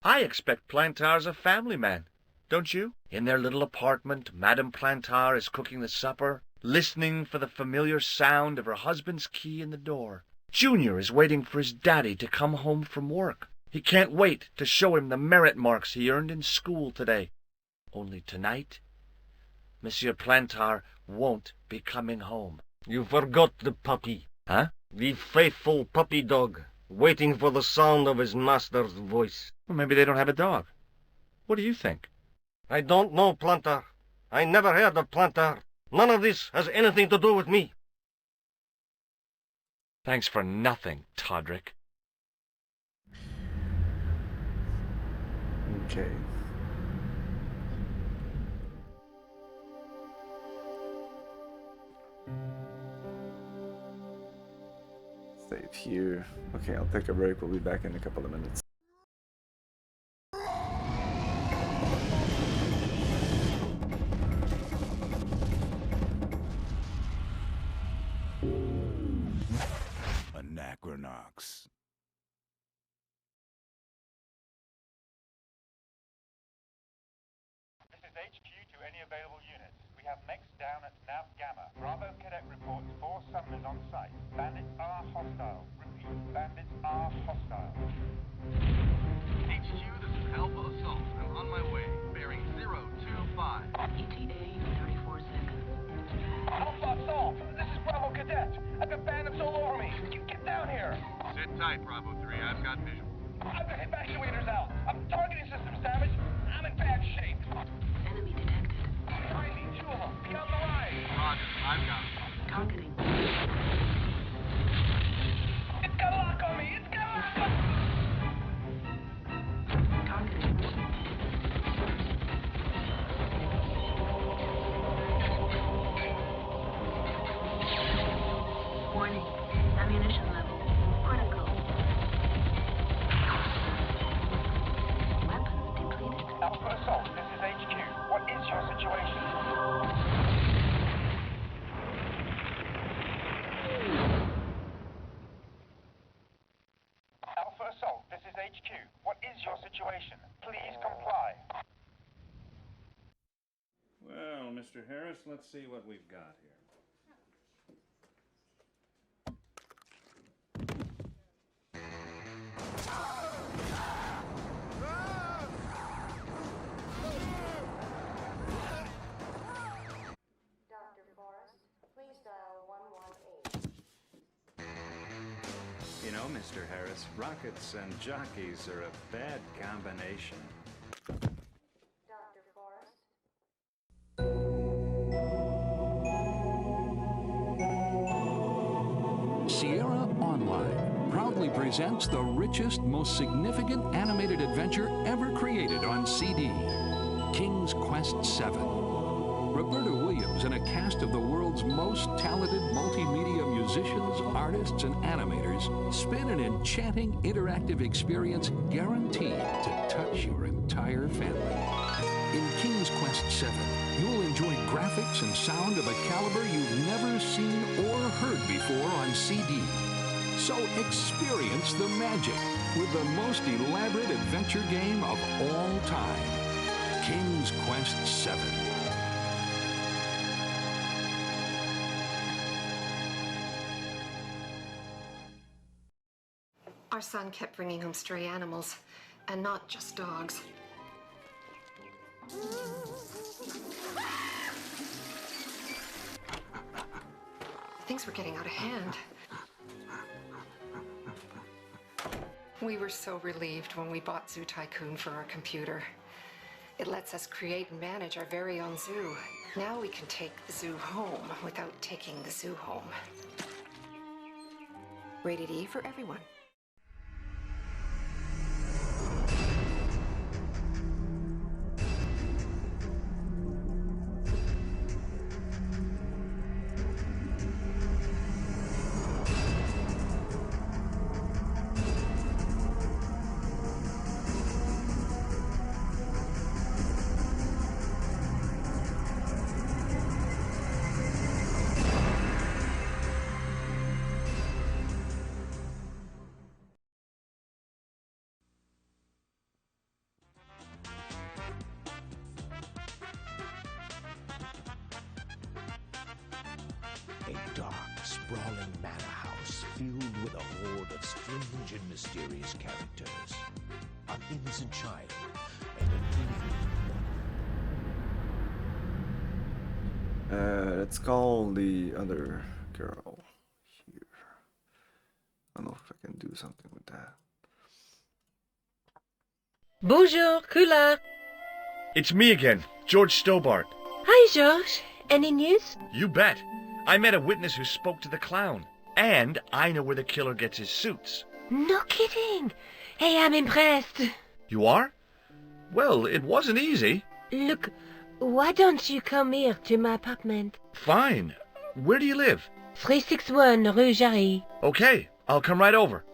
I expect Plantar's a family man, don't you? In their little apartment, Madame Plantar is cooking the supper, listening for the familiar sound of her husband's key in the door. Junior is waiting for his daddy to come home from work. He can't wait to show him the merit marks he earned in school today. Only tonight, Monsieur Plantar won't be coming home. You forgot the puppy. Huh? The faithful puppy dog, waiting for the sound of his master's voice. Well, maybe they don't have a dog. What do you think? I don't know Plantar. I never heard of Plantar. None of this has anything to do with me. Thanks for nothing, Todrick. Okay. Save here. Okay, I'll take a break. We'll be back in a couple of minutes. Aquanox. This is HQ to any available units. We have mechs down at Nav Gamma. Bravo Cadet reports 4 summoners on site. Bandits are hostile. Repeat, bandits are hostile. HQ, this is Alpha Assault. I'm on my way. Bearing 025. ETA 34 seconds. Alpha Assault! This is Bravo Cadet! I've got bandits all over me! Get down here! Sit tight, Bravo 3. I've got visual. I've got evacuators out! Targeting systems damaged! I'm in bad shape! Enemy detected. Behind me, 2 of them! Be on the line! Roger, I've got him. Targeting. It's got a lock on me! It's got a lock on me! Targeting. Warning. Ammunition level. Critical. Weapons depleted. Alpha Assault, this is HQ. What is your situation? Alpha Assault, this is HQ. What is your situation? Please comply. Well, Mr. Harris, let's see what we've got here. Dr. Forrest, please dial 118. You know, Mr. Harris, rockets and jockeys are a bad combination. Dr. Forrest? Sierra Online proudly presents the richest, most significant animated adventure ever created on CD, King's Quest VII. Roberta Williams and a cast of the world's most talented multimedia musicians, artists, and animators spin an enchanting interactive experience guaranteed to touch your entire family. In King's Quest VII, you'll enjoy graphics and sound of a caliber you've never seen or heard before on CD. So experience the magic with the most elaborate adventure game of all time, King's Quest VII. Our son kept bringing home stray animals, and not just dogs. Things were getting out of hand. We were so relieved when we bought Zoo Tycoon for our computer. It lets us create and manage our very own zoo. Now we can take the zoo home without taking the zoo home. Rated E for everyone. A dark, sprawling manor house filled with a horde of strange and mysterious characters. An innocent child and an evil. Let's call the other girl here. I don't know if I can do something with that. Bonjour, Kula. It's me again, George Stobart. Hi, George. Any news? You bet. I met a witness who spoke to the clown. And I know where the killer gets his suits. No kidding. Hey, I'm impressed. You are? Well, it wasn't easy. Look, why don't you come here to my apartment? Fine. Where do you live? 361 Rue Jarry. Okay, I'll come right over.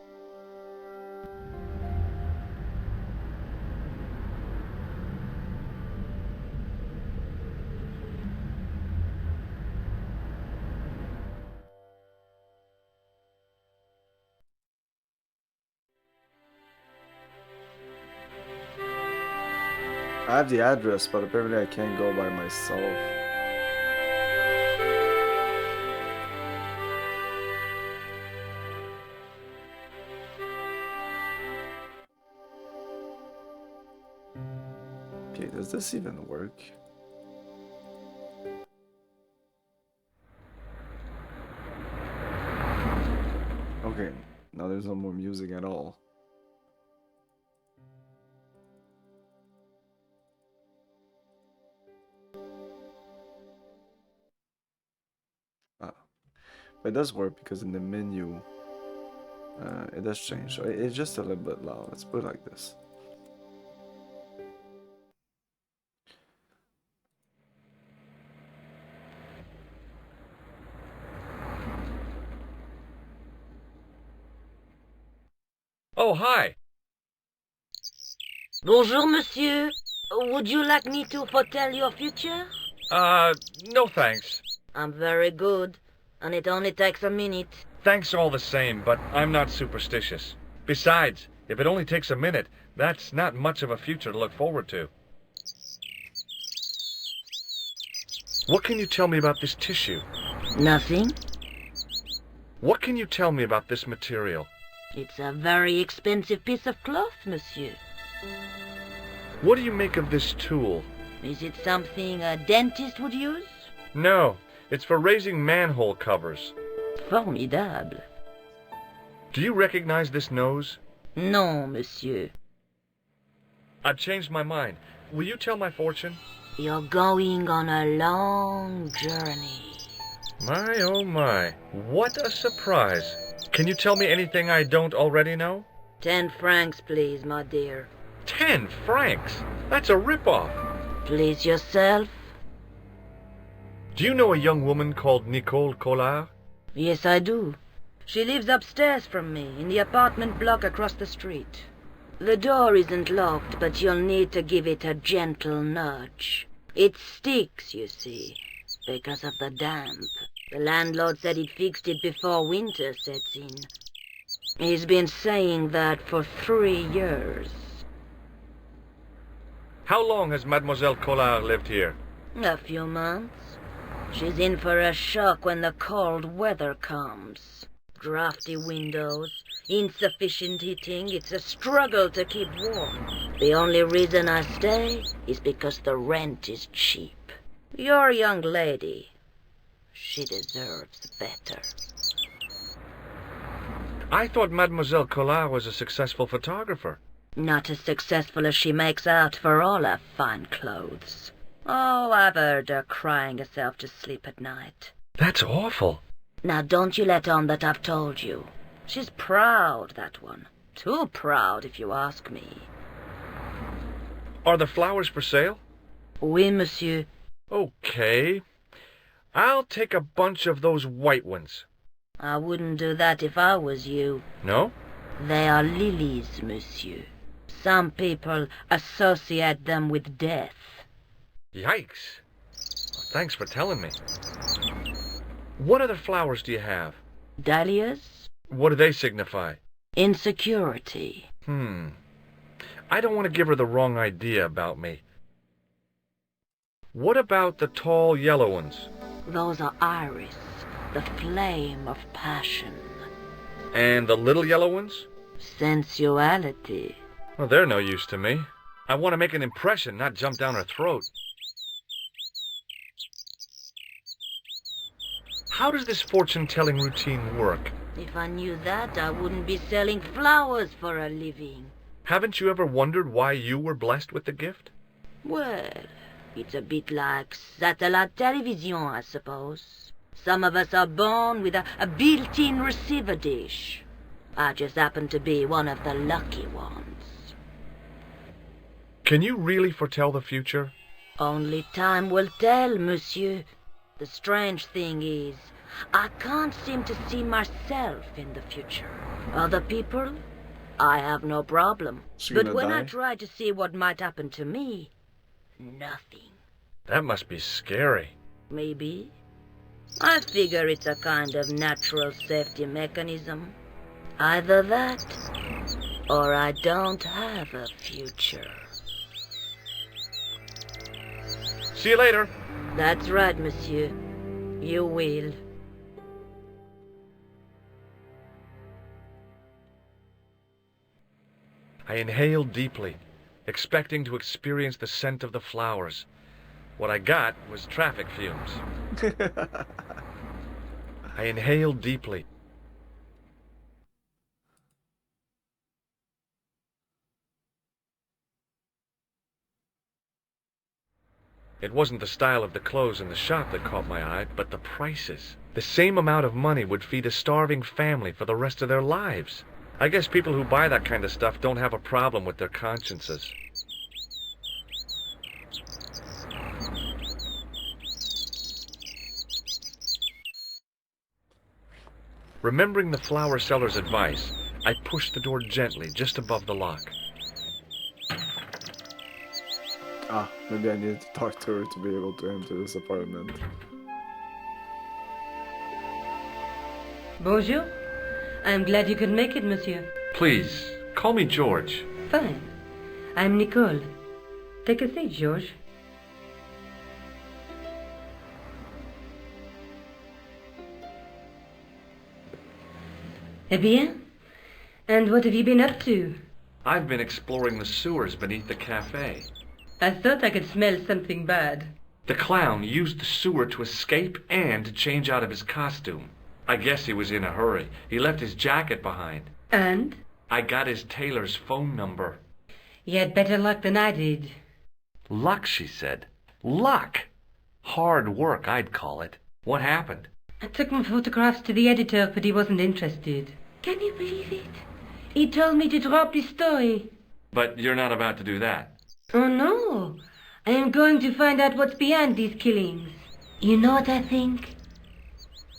I have the address, but apparently I can't go by myself. Okay, does this even work? Okay, now there's no more music at all. Ah, but it does work because in the menu, it does change. So it's just a little bit loud. Let's put it like this. Oh, hi. Bonjour, monsieur. Would you like me to foretell your future? No thanks. I'm very good, and it only takes a minute. Thanks all the same, but I'm not superstitious. Besides, if it only takes a minute, that's not much of a future to look forward to. What can you tell me about this tissue? Nothing. What can you tell me about this material? It's a very expensive piece of cloth, monsieur. What do you make of this tool? Is it something a dentist would use? No, it's for raising manhole covers. Formidable. Do you recognize this nose? Non, monsieur. I've changed my mind. Will you tell my fortune? You're going on a long journey. My, oh my. What a surprise. Can you tell me anything I don't already know? 10 francs, please, my dear. 10 francs? That's a rip-off. Please yourself. Do you know a young woman called Nicole Collard? Yes, I do. She lives upstairs from me, in the apartment block across the street. The door isn't locked, but you'll need to give it a gentle nudge. It sticks, you see, because of the damp. The landlord said he'd fixed it before winter sets in. He's been saying that for 3 years. How long has Mademoiselle Collard lived here? A few months. She's in for a shock when the cold weather comes. Drafty windows, insufficient heating, it's a struggle to keep warm. The only reason I stay is because the rent is cheap. You're a young lady. She deserves better. I thought Mademoiselle Collard was a successful photographer. Not as successful as she makes out for all her fine clothes. Oh, I've heard her crying herself to sleep at night. That's awful. Now don't you let on that I've told you. She's proud, that one. Too proud, if you ask me. Are the flowers for sale? Oui, monsieur. Okay. I'll take a bunch of those white ones. I wouldn't do that if I was you. No? They are lilies, monsieur. Some people associate them with death. Yikes. Well, thanks for telling me. What other flowers do you have? Dahlias? What do they signify? Insecurity. I don't want to give her the wrong idea about me. What about the tall yellow ones? Those are iris, the flame of passion. And the little yellow ones? Sensuality. Well, they're no use to me. I want to make an impression, not jump down her throat. How does this fortune-telling routine work? If I knew that, I wouldn't be selling flowers for a living. Haven't you ever wondered why you were blessed with the gift? Well, it's a bit like satellite television, I suppose. Some of us are born with a built-in receiver dish. I just happen to be one of the lucky ones. Can you really foretell the future? Only time will tell, monsieur. The strange thing is, I can't seem to see myself in the future. Other people, I have no problem. But when I try to see what might happen to me, nothing. That must be scary. Maybe. I figure it's a kind of natural safety mechanism. Either that, or I don't have a future. See you later. That's right, monsieur. You will. I inhaled deeply, expecting to experience the scent of the flowers. What I got was traffic fumes. I inhaled deeply. It wasn't the style of the clothes in the shop that caught my eye, but the prices. The same amount of money would feed a starving family for the rest of their lives. I guess people who buy that kind of stuff don't have a problem with their consciences. Remembering the flower seller's advice, I pushed the door gently just above the lock. Ah, maybe I need to talk to her to be able to enter this apartment. Bonjour. I'm glad you could make it, monsieur. Please, call me George. Fine. I'm Nicole. Take a seat, George. Eh bien? And what have you been up to? I've been exploring the sewers beneath the cafe. I thought I could smell something bad. The clown used the sewer to escape and to change out of his costume. I guess he was in a hurry. He left his jacket behind. And? I got his tailor's phone number. You had better luck than I did. Luck, she said. Luck! Hard work, I'd call it. What happened? I took my photographs to the editor, but he wasn't interested. Can you believe it? He told me to drop the story. But you're not about to do that. Oh, no. I am going to find out what's behind these killings. You know what I think?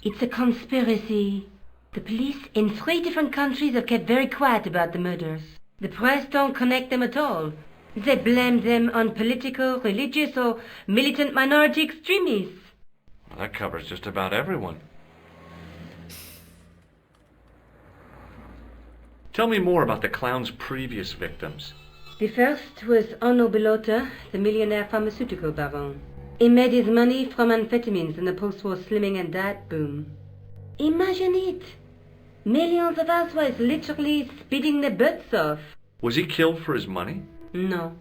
It's a conspiracy. The police in 3 different countries have kept very quiet about the murders. The press don't connect them at all. They blame them on political, religious, or militant minority extremists. Well, that covers just about everyone. Tell me more about the clown's previous victims. The first was Onno Belota, the millionaire pharmaceutical baron. He made his money from amphetamines in the post-war slimming and diet boom. Imagine it! Millions of housewives literally speeding their butts off. Was he killed for his money? No.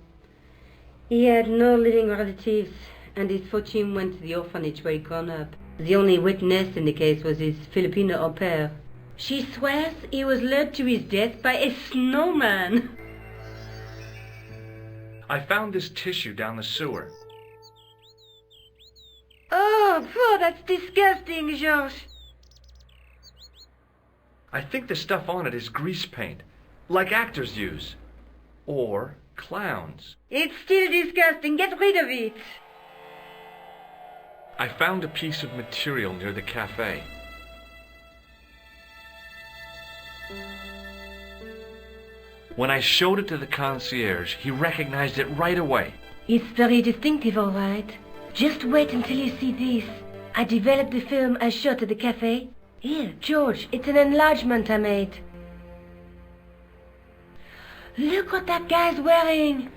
He had no living relatives, and his fortune went to the orphanage where he'd grown up. The only witness in the case was his Filipino au pair. She swears he was lured to his death by a snowman. I found this tissue down the sewer. Oh, that's disgusting, Georges. I think the stuff on it is grease paint, like actors use. Or clowns. It's still disgusting. Get rid of it. I found a piece of material near the cafe. When I showed it to the concierge, he recognized it right away. It's very distinctive, all right. Just wait until you see this. I developed the film I shot at the cafe. Here, George, it's an enlargement I made. Look what that guy's wearing.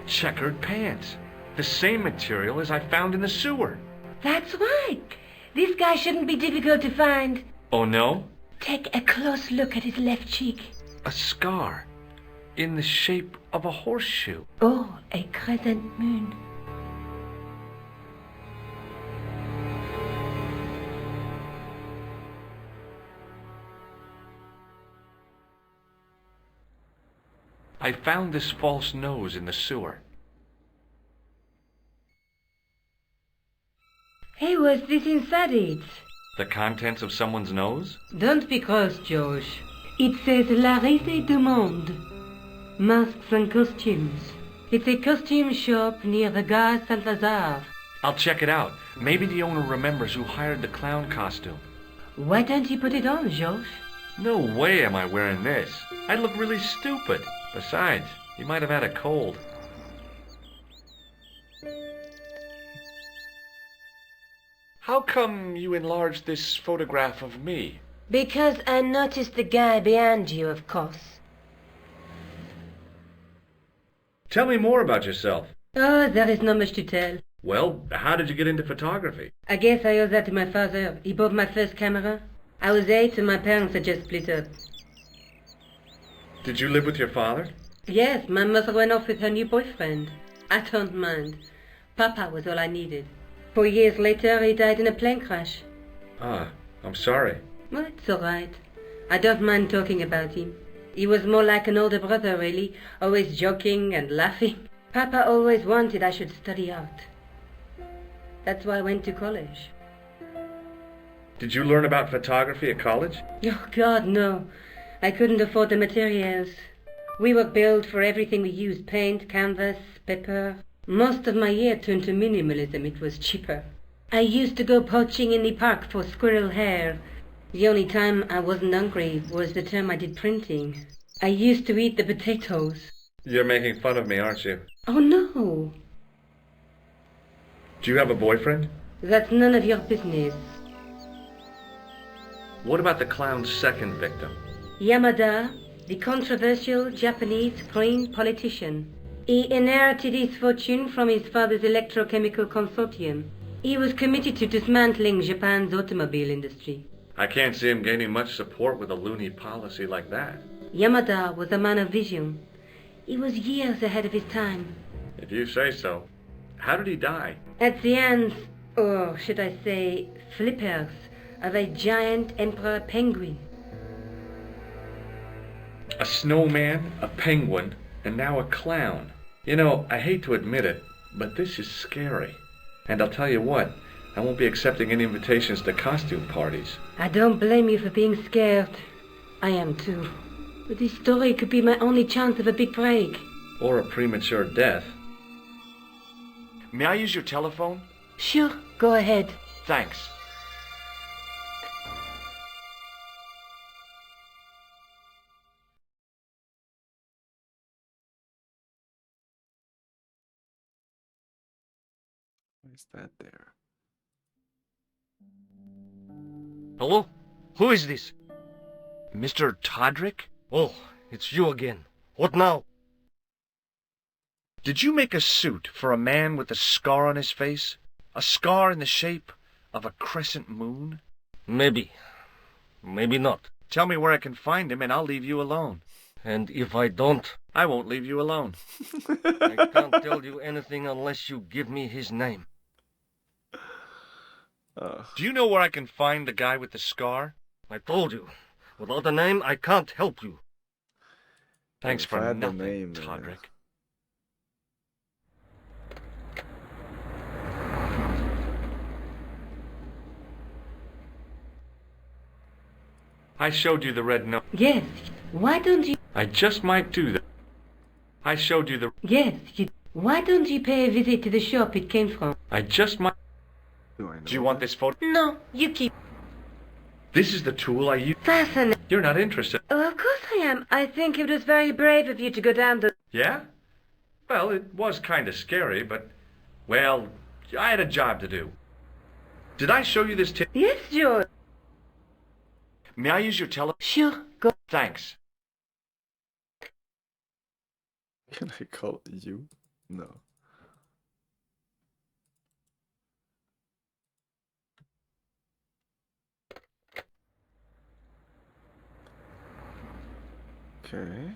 Checkered pants. The same material as I found in the sewer. That's right. This guy shouldn't be difficult to find. Oh, no? Take a close look at his left cheek. A scar. In the shape of a horseshoe. Oh, a crescent moon. I found this false nose in the sewer. Hey, what's this inside it? The contents of someone's nose? Don't be cross, George. It says La Risée du Monde. Masks and costumes. It's a costume shop near the Gare Saint-Lazare. I'll check it out. Maybe the owner remembers who hired the clown costume. Why don't you put it on, Georges? No way am I wearing this. I'd look really stupid. Besides, he might have had a cold. How come you enlarged this photograph of me? Because I noticed the guy behind you, of course. Tell me more about yourself. Oh, there is not much to tell. Well, how did you get into photography? I guess I owe that to my father. He bought my first camera. I was 8 and my parents had just split up. Did you live with your father? Yes, my mother went off with her new boyfriend. I don't mind. Papa was all I needed. 4 years later, he died in a plane crash. Ah, I'm sorry. Well, it's all right. I don't mind talking about him. He was more like an older brother, really, always joking and laughing. Papa always wanted I should study art. That's why I went to college. Did you learn about photography at college? Oh, God, no. I couldn't afford the materials. We were billed for everything we used, paint, canvas, paper. Most of my year turned to minimalism. It was cheaper. I used to go poaching in the park for squirrel hair. The only time I wasn't hungry was the term I did printing. I used to eat the potatoes. You're making fun of me, aren't you? Oh, no. Do you have a boyfriend? That's none of your business. What about the clown's second victim? Yamada, the controversial Japanese green politician. He inherited his fortune from his father's electrochemical consortium. He was committed to dismantling Japan's automobile industry. I can't see him gaining much support with a loony policy like that. Yamada was a man of vision. He was years ahead of his time. If you say so. How did he die? At the hands, or should I say, flippers, of a giant emperor penguin. A snowman, a penguin, and now a clown. You know, I hate to admit it, but this is scary. And I'll tell you what, I won't be accepting any invitations to costume parties. I don't blame you for being scared. I am too. But this story could be my only chance of a big break. Or a premature death. May I use your telephone? Sure, go ahead. Thanks. Why is that there? Hello? Who is this? Mr. Todrick? Oh, it's you again. What now? Did you make a suit for a man with a scar on his face? A scar in the shape of a crescent moon? Maybe. Maybe not. Tell me where I can find him and I'll leave you alone. And if I don't? I won't leave you alone. I can't tell you anything unless you give me his name. Do you know where I can find the guy with the scar? I told you. Without a name, I can't help you. Thanks for nothing, name, Todrick. I showed you the red note. Yes, why don't you... I just might do that. I showed you the... Yes, why don't you pay a visit to the shop it came from? I just might... Do you want this photo? No, you keep... This is the tool I use. Fascinating. You're not interested. Oh, of course I am. I think it was very brave of you to go down the... Yeah? Well, it was kind of scary, but... Well, I had a job to do. Did I show you this tip? Yes, George. May I use your telephone? Sure, go. Thanks. Can I call you? No. Okay.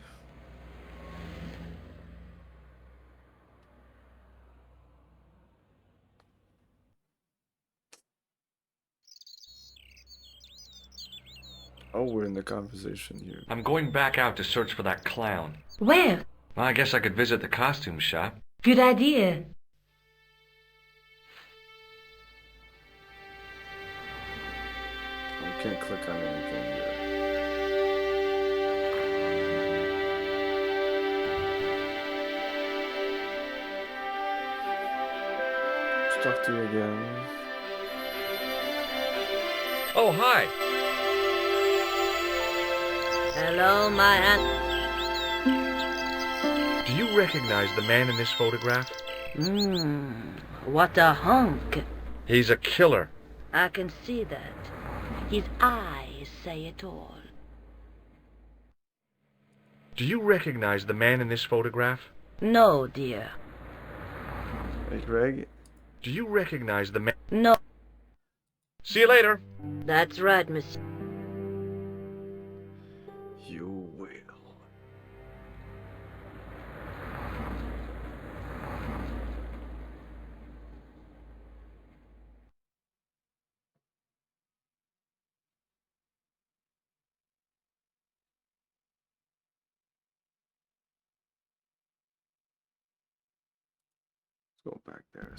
Oh, we're in the conversation here. I'm going back out to search for that clown. Where? Well, I guess I could visit the costume shop. Good idea. I can't click on anything here. Let's talk to you again. Oh, hi. Hello, my Do you recognize the man in this photograph? What a hunk. He's a killer. I can see that. His eyes say it all. Do you recognize the man in this photograph? No, dear. Hey, Greg. Do you recognize the man? No. See you later. That's right, monsieur. You will. Let's go back there.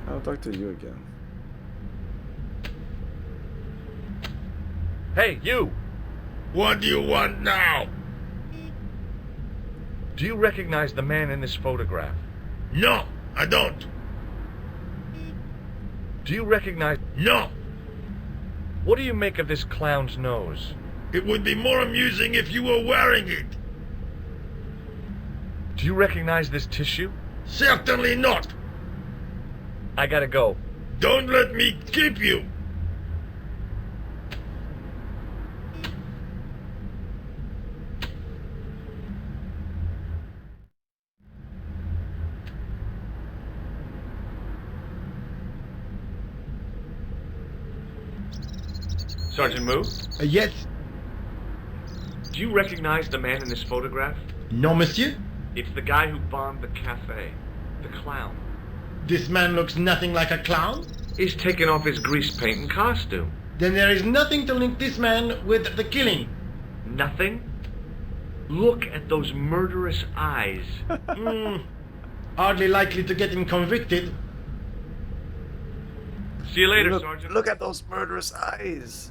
I'll talk to you again. Hey, you! What do you want now? Do you recognize the man in this photograph? No, I don't. Do you recognize... No! What do you make of this clown's nose? It would be more amusing if you were wearing it. Do you recognize this tissue? Certainly not. I gotta go. Don't let me keep you. Sergeant Moo? Yes. Do you recognize the man in this photograph? No, monsieur. It's the guy who bombed the cafe. The clown. This man looks nothing like a clown. He's taken off his grease paint and costume. Then there is nothing to link this man with the killing. Nothing? Look at those murderous eyes. Hardly likely to get him convicted. See you later, look, Sergeant. Look at those murderous eyes.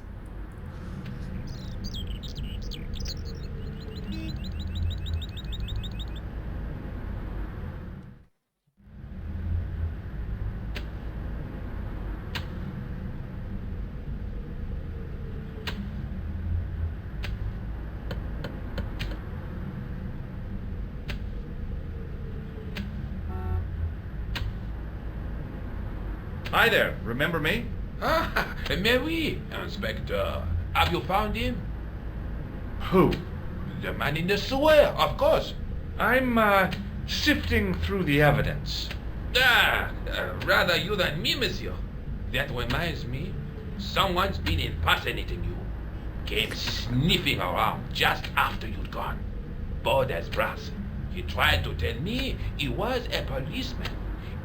Hi there, remember me? Ah, mais oui, Inspector. Have you found him? Who? The man in the sewer, of course. I'm, sifting through the evidence. Rather you than me, monsieur. That reminds me, someone's been impersonating you. Came sniffing around just after you'd gone. Bold as brass. He tried to tell me he was a policeman.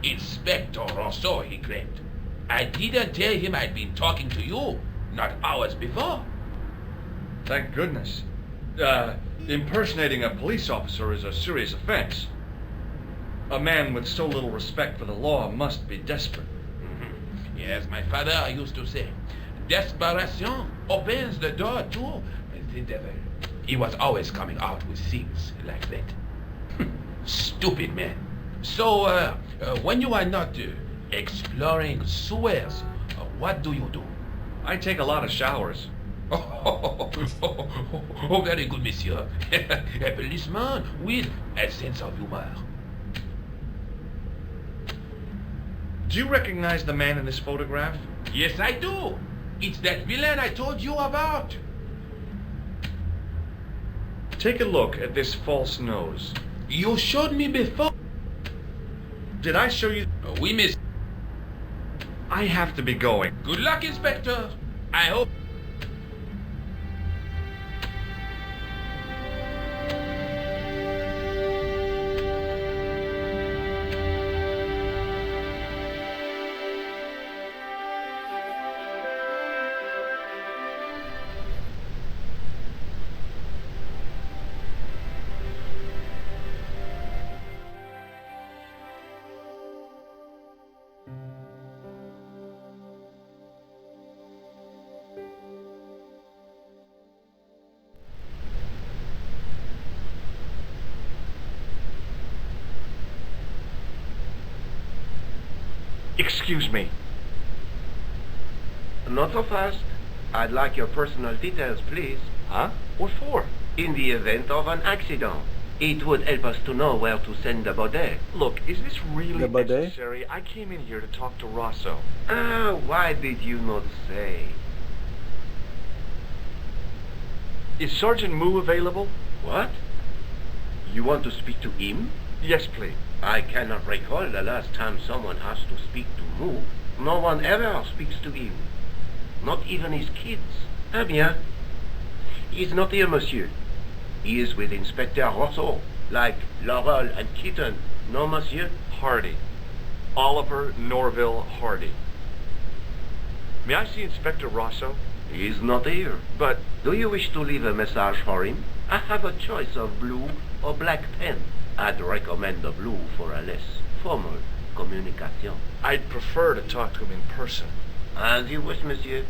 Inspector Rousseau, he claimed. I didn't tell him I'd been talking to you, not hours before. Thank goodness. Impersonating a police officer is a serious offense. A man with so little respect for the law must be desperate. Mm-hmm. Yes, my father used to say, desperation opens the door to the devil. He was always coming out with things like that. Stupid man. So, when you are not exploring sewers, what do you do? I take a lot of showers. Oh, very good, monsieur. A policeman with a sense of humor. Do you recognize the man in this photograph? Yes, I do. It's that villain I told you about. Take a look at this false nose. You showed me before. Did I show you? We missed. I have to be going. Good luck, Inspector. I hope. Excuse me. Not so fast. I'd like your personal details, please. Huh? What for? In the event of an accident. It would help us to know where to send the body. Look, is this really The bidet? necessary? I came in here to talk to Rosso. Why did you not say? Is Sergeant Moo available? What? You want to speak to him? Yes, please. I cannot recall the last time someone has to speak to Moo. No one ever speaks to him. Not even his kids. Eh bien. He is not here, monsieur. He is with Inspector Rousseau, like Laurel and Keaton. No, monsieur? Hardy. Oliver Norville Hardy. May I see Inspector Rosso? He is not here. But... Do you wish to leave a message for him? I have a choice of blue or black pen. I'd recommend the blue for a less formal communication. I'd prefer to talk to him in person. As you wish, monsieur.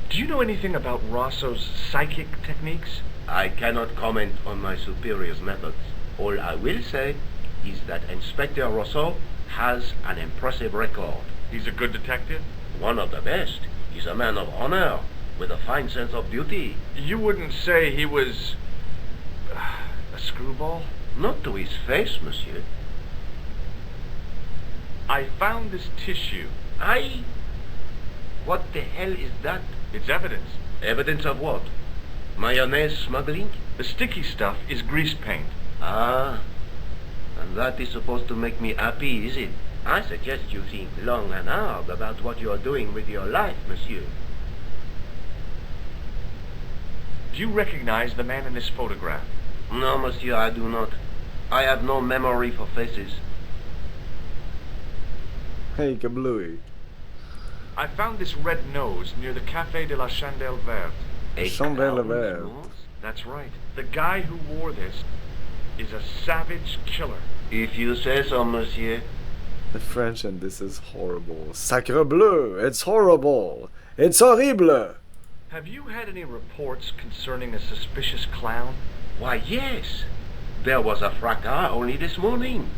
Do you know anything about Rosso's psychic techniques? I cannot comment on my superior's methods. All I will say is that Inspector Rousseau has an impressive record. He's a good detective? One of the best. He's a man of honor, with a fine sense of duty. You wouldn't say he was... a screwball? Not to his face, monsieur. I found this tissue. What the hell is that? It's evidence. Evidence of what? Mayonnaise smuggling? The sticky stuff is grease paint. Ah, and that is supposed to make me happy, is it? I suggest you think long and hard about what you are doing with your life, monsieur. Do you recognize the man in this photograph? No, monsieur, I do not. I have no memory for faces. Hey, Kablooey. I found this red nose near the Café de la Chandelle Verte. Chandelle Verte. That's right. The guy who wore this is a savage killer. If you say so, monsieur. The French and this is horrible. Sacre bleu! It's horrible! It's horrible! Have you had any reports concerning a suspicious clown? Why, yes. There was a fracas only this morning.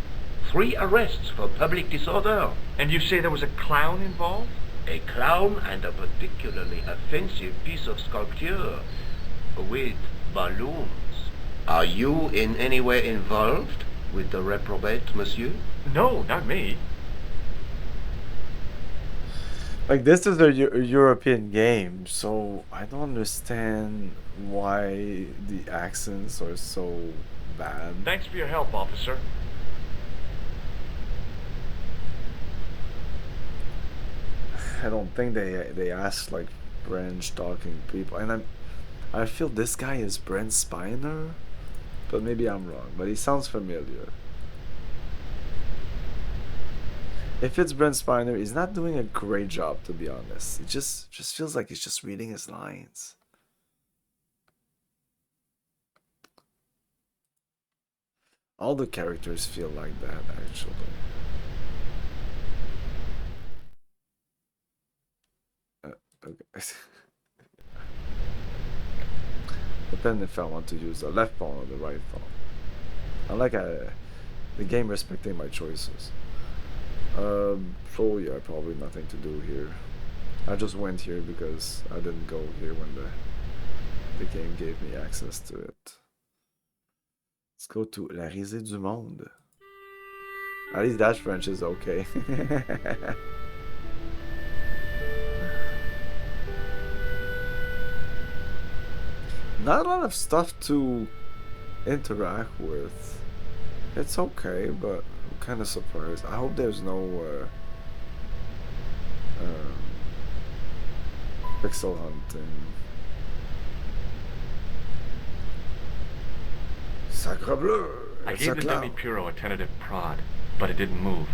3 arrests for public disorder. And you say there was a clown involved? A clown and a particularly offensive piece of sculpture with balloons. Are you in any way involved with the reprobate, monsieur? No, not me. Like, this is a European game, so I don't understand why the accents are so bad. Thanks for your help, officer. I don't think they ask like French talking people, and I feel this guy is Brent Spiner, but maybe I'm wrong. But he sounds familiar. If it's Brent Spiner, he's not doing a great job, to be honest. It just feels like he's just reading his lines. All the characters feel like that, actually. Okay. Depending if I want to use the left phone or the right phone. I like the game respecting my choices. So yeah, probably nothing to do here. I just went here because I didn't go here when the game gave me access to it. Let's go to La Risée du Monde. At least that French is okay. Not a lot of stuff to interact with. It's okay, but I'm kind of surprised. I hope there's no pixel hunting. Sacre bleu! I gave the dummy Puro a tentative prod, but it didn't move.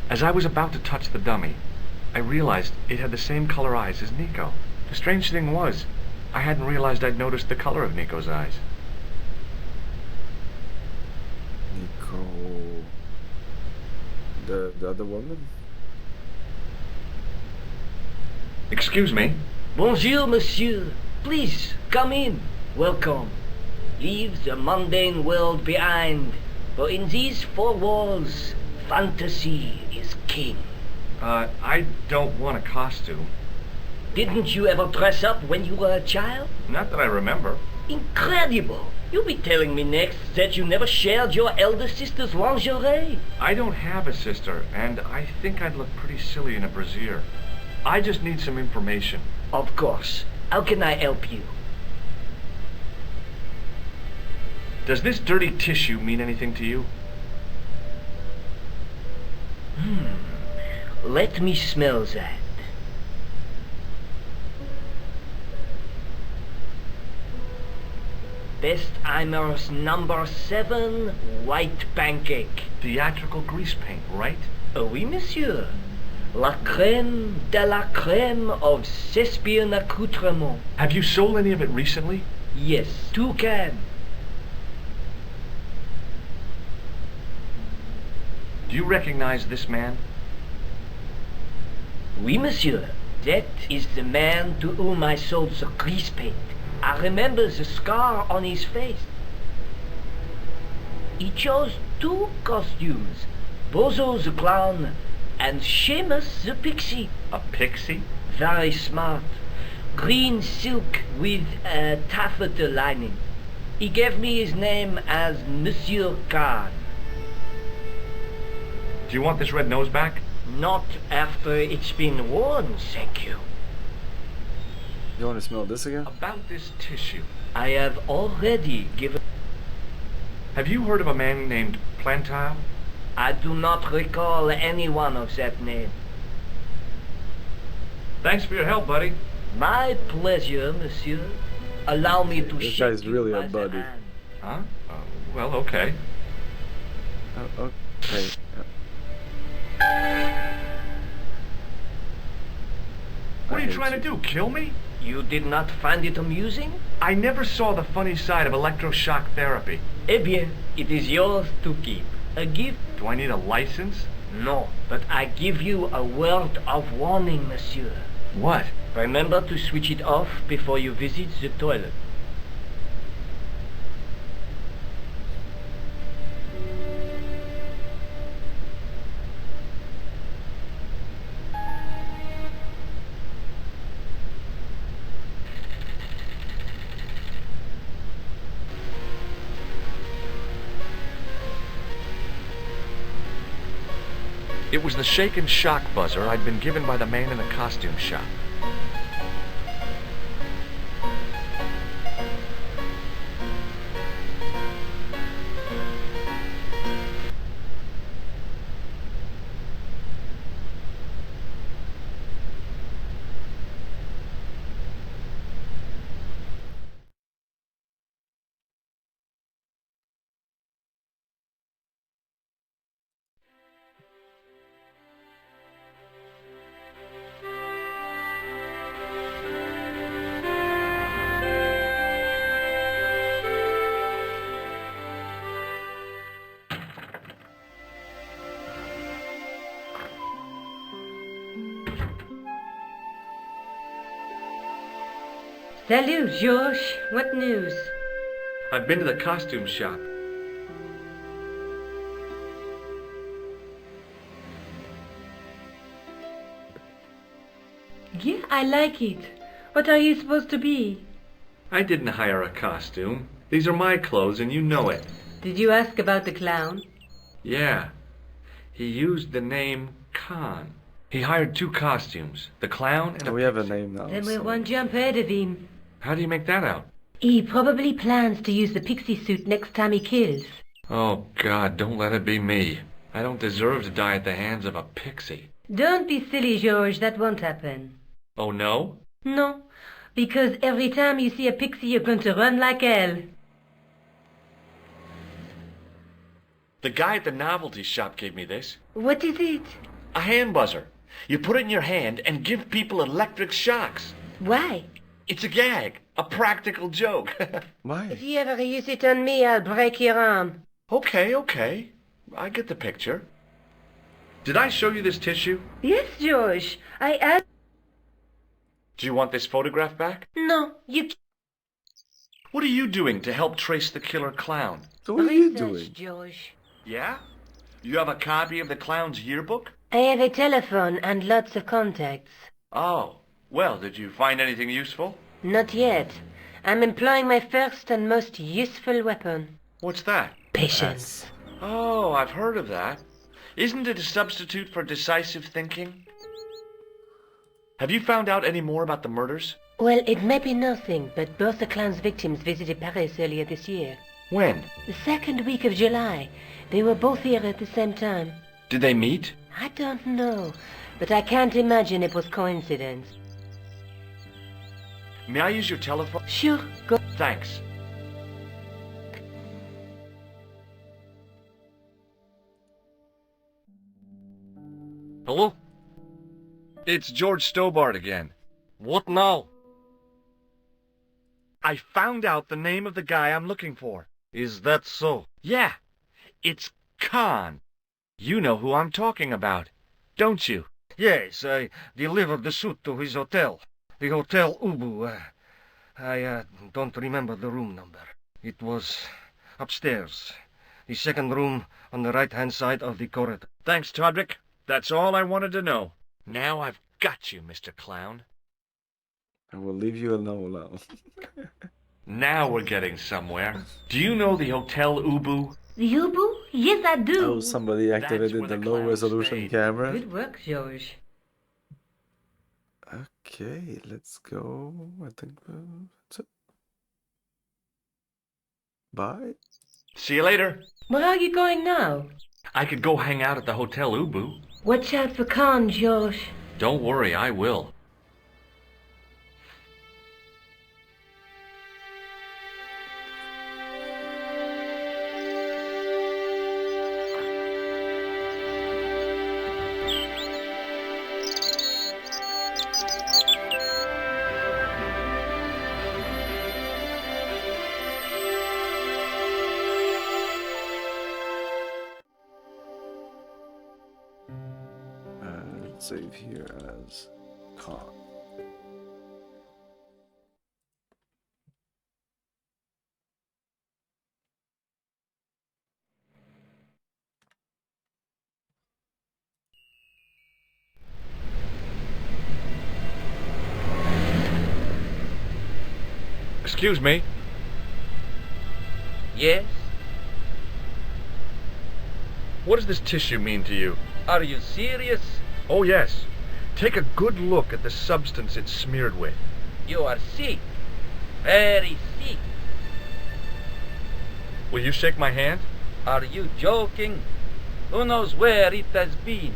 As I was about to touch the dummy, I realized it had the same color eyes as Nico. The strange thing was, I hadn't realized I'd noticed the color of Nico's eyes. Nico... The other woman? Excuse me? Bonjour, monsieur. Please, come in. Welcome. Leave the mundane world behind, for in these 4 walls, fantasy is king. I don't want a costume. Didn't you ever dress up when you were a child? Not that I remember. Incredible! You'll be telling me next that you never shared your elder sister's lingerie. I don't have a sister, and I think I'd look pretty silly in a brassiere. I just need some information. Of course. How can I help you? Does this dirty tissue mean anything to you? Let me smell that. Bestheimer's number 7 white pancake. Theatrical grease paint, right? Oui, monsieur. La crème de la crème of Thespian accoutrement. Have you sold any of it recently? Yes, 2 cans. Do you recognize this man? Oui, monsieur. That is the man to whom I sold the grease paint. I remember the scar on his face. He chose 2 costumes. Bozo the clown and Seamus the pixie. A pixie? Very smart. Green silk with a taffeta lining. He gave me his name as Monsieur Khan. Do you want this red nose back? Not after it's been worn, thank you. You want to smell this again? About this tissue. I have already given... Have you heard of a man named Plantile? I do not recall anyone of that name. Thanks for your help, buddy. My pleasure, monsieur. Allow me to This shake guy's really you a by the buddy. hand. Huh? Well, okay. Okay. What are you trying to do, kill me? You did not find it amusing? I never saw the funny side of electroshock therapy. Eh bien, it is yours to keep. A gift? Do I need a license? No, but I give you a word of warning, monsieur. What? Remember to switch it off before you visit the toilet. It was the shake and shock buzzer I'd been given by the man in the costume shop. Salut, George. What news? I've been to the costume shop. Yeah, I like it. What are you supposed to be? I didn't hire a costume. These are my clothes and you know it. Did you ask about the clown? Yeah. He used the name Khan. He hired 2 costumes, the clown and We have a name now. Then we're so- one jump ahead of him. How do you make that out? He probably plans to use the pixie suit next time he kills. Oh, God, don't let it be me. I don't deserve to die at the hands of a pixie. Don't be silly, George. That won't happen. Oh, no? No, because every time you see a pixie, you're going to run like hell. The guy at the novelty shop gave me this. What is it? A hand buzzer. You put it in your hand and give people electric shocks. Why? It's a gag. A practical joke. Why? If you ever use it on me, I'll break your arm. Okay. I get the picture. Did I show you this tissue? Yes, George. I asked... Do you want this photograph back? No, you... What are you doing to help trace the killer clown? So what are you Research, doing? George. Yeah? You have a copy of the clown's yearbook? I have a telephone and lots of contacts. Oh. Well, did you find anything useful? Not yet. I'm employing my first and most useful weapon. What's that? Patience. Oh, I've heard of that. Isn't it a substitute for decisive thinking? Have you found out any more about the murders? Well, it may be nothing, but both the clown's victims visited Paris earlier this year. When? The second week of July. They were both here at the same time. Did they meet? I don't know, but I can't imagine it was coincidence. May I use your telephone? Sure, go. Thanks. Hello? It's George Stobart again. What now? I found out the name of the guy I'm looking for. Is that so? Yeah, it's Khan. You know who I'm talking about, don't you? Yes, I delivered the suit to his hotel. The Hotel Ubu. I don't remember the room number. It was upstairs. The second room on the right-hand side of the corridor. Thanks, Todrick. That's all I wanted to know. Now I've got you, Mr. Clown. I will leave you alone now. Now we're getting somewhere. Do you know the Hotel Ubu? The Ubu? Yes, I do. Oh, somebody activated the low resolution camera. Good work, George. Okay, let's go. I think that's it. Bye. See you later. Where are you going now? I could go hang out at the Hotel Ubu. Watch out for Khan, George. Don't worry, I will. Save here as Khan. Excuse me. Yes? What does this tissue mean to you? Are you serious? Oh, yes. Take a good look at the substance it's smeared with. You are sick. Very sick. Will you shake my hand? Are you joking? Who knows where it has been?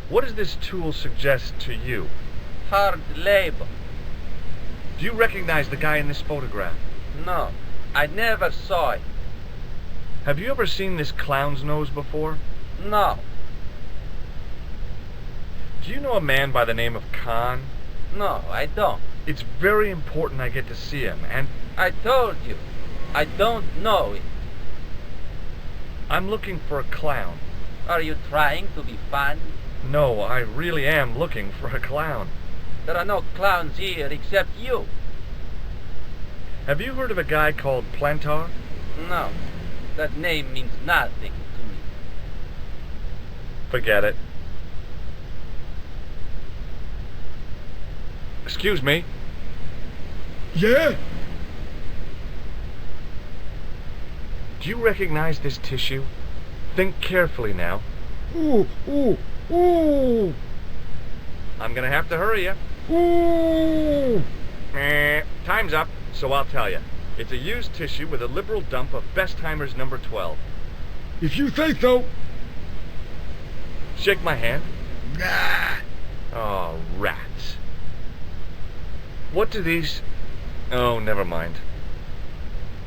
What does this tool suggest to you? Hard labor. Do you recognize the guy in this photograph? No, I never saw it. Have you ever seen this clown's nose before? No. Do you know a man by the name of Khan? No, I don't. It's very important I get to see him, and... I told you, I don't know it. I'm looking for a clown. Are you trying to be funny? No, I really am looking for a clown. There are no clowns here except you. Have you heard of a guy called Plantar? No, that name means nothing to me. Forget it. Excuse me. Yeah? Do you recognize this tissue? Think carefully now. Ooh, ooh, ooh! I'm gonna have to hurry you. Ooh! Time's up, so I'll tell you. It's a used tissue with a liberal dump of Bestheimer's number 12. If you say so. Shake my hand. Oh, rats. What do these... Oh, never mind.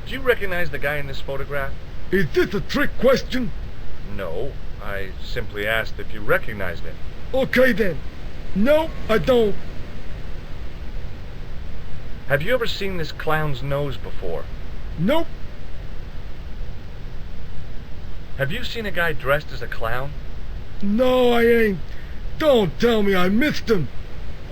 Do you recognize the guy in this photograph? Is this a trick question? No, I simply asked if you recognized him. Okay then. No, I don't. Have you ever seen this clown's nose before? Nope. Have you seen a guy dressed as a clown? No, I ain't. Don't tell me I missed him.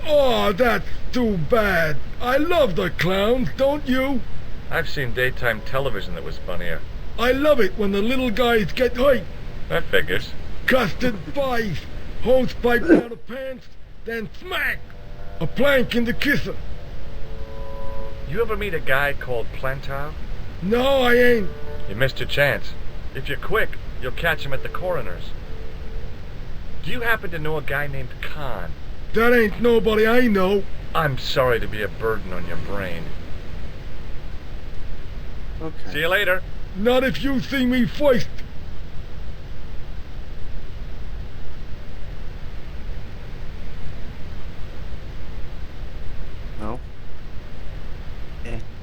Oh, that's too bad. I love the clowns, don't you? I've seen daytime television that was funnier. I love it when the little guys get hyped. That figures. Custard pies, hose pipe down the pants, then smack! A plank in the kisser. You ever meet a guy called Plantar? No, I ain't. You missed your chance. If you're quick, you'll catch him at the coroner's. Do you happen to know a guy named Khan? That ain't nobody I know. I'm sorry to be a burden on your brain. Okay. See you later. Not if you see me first. No?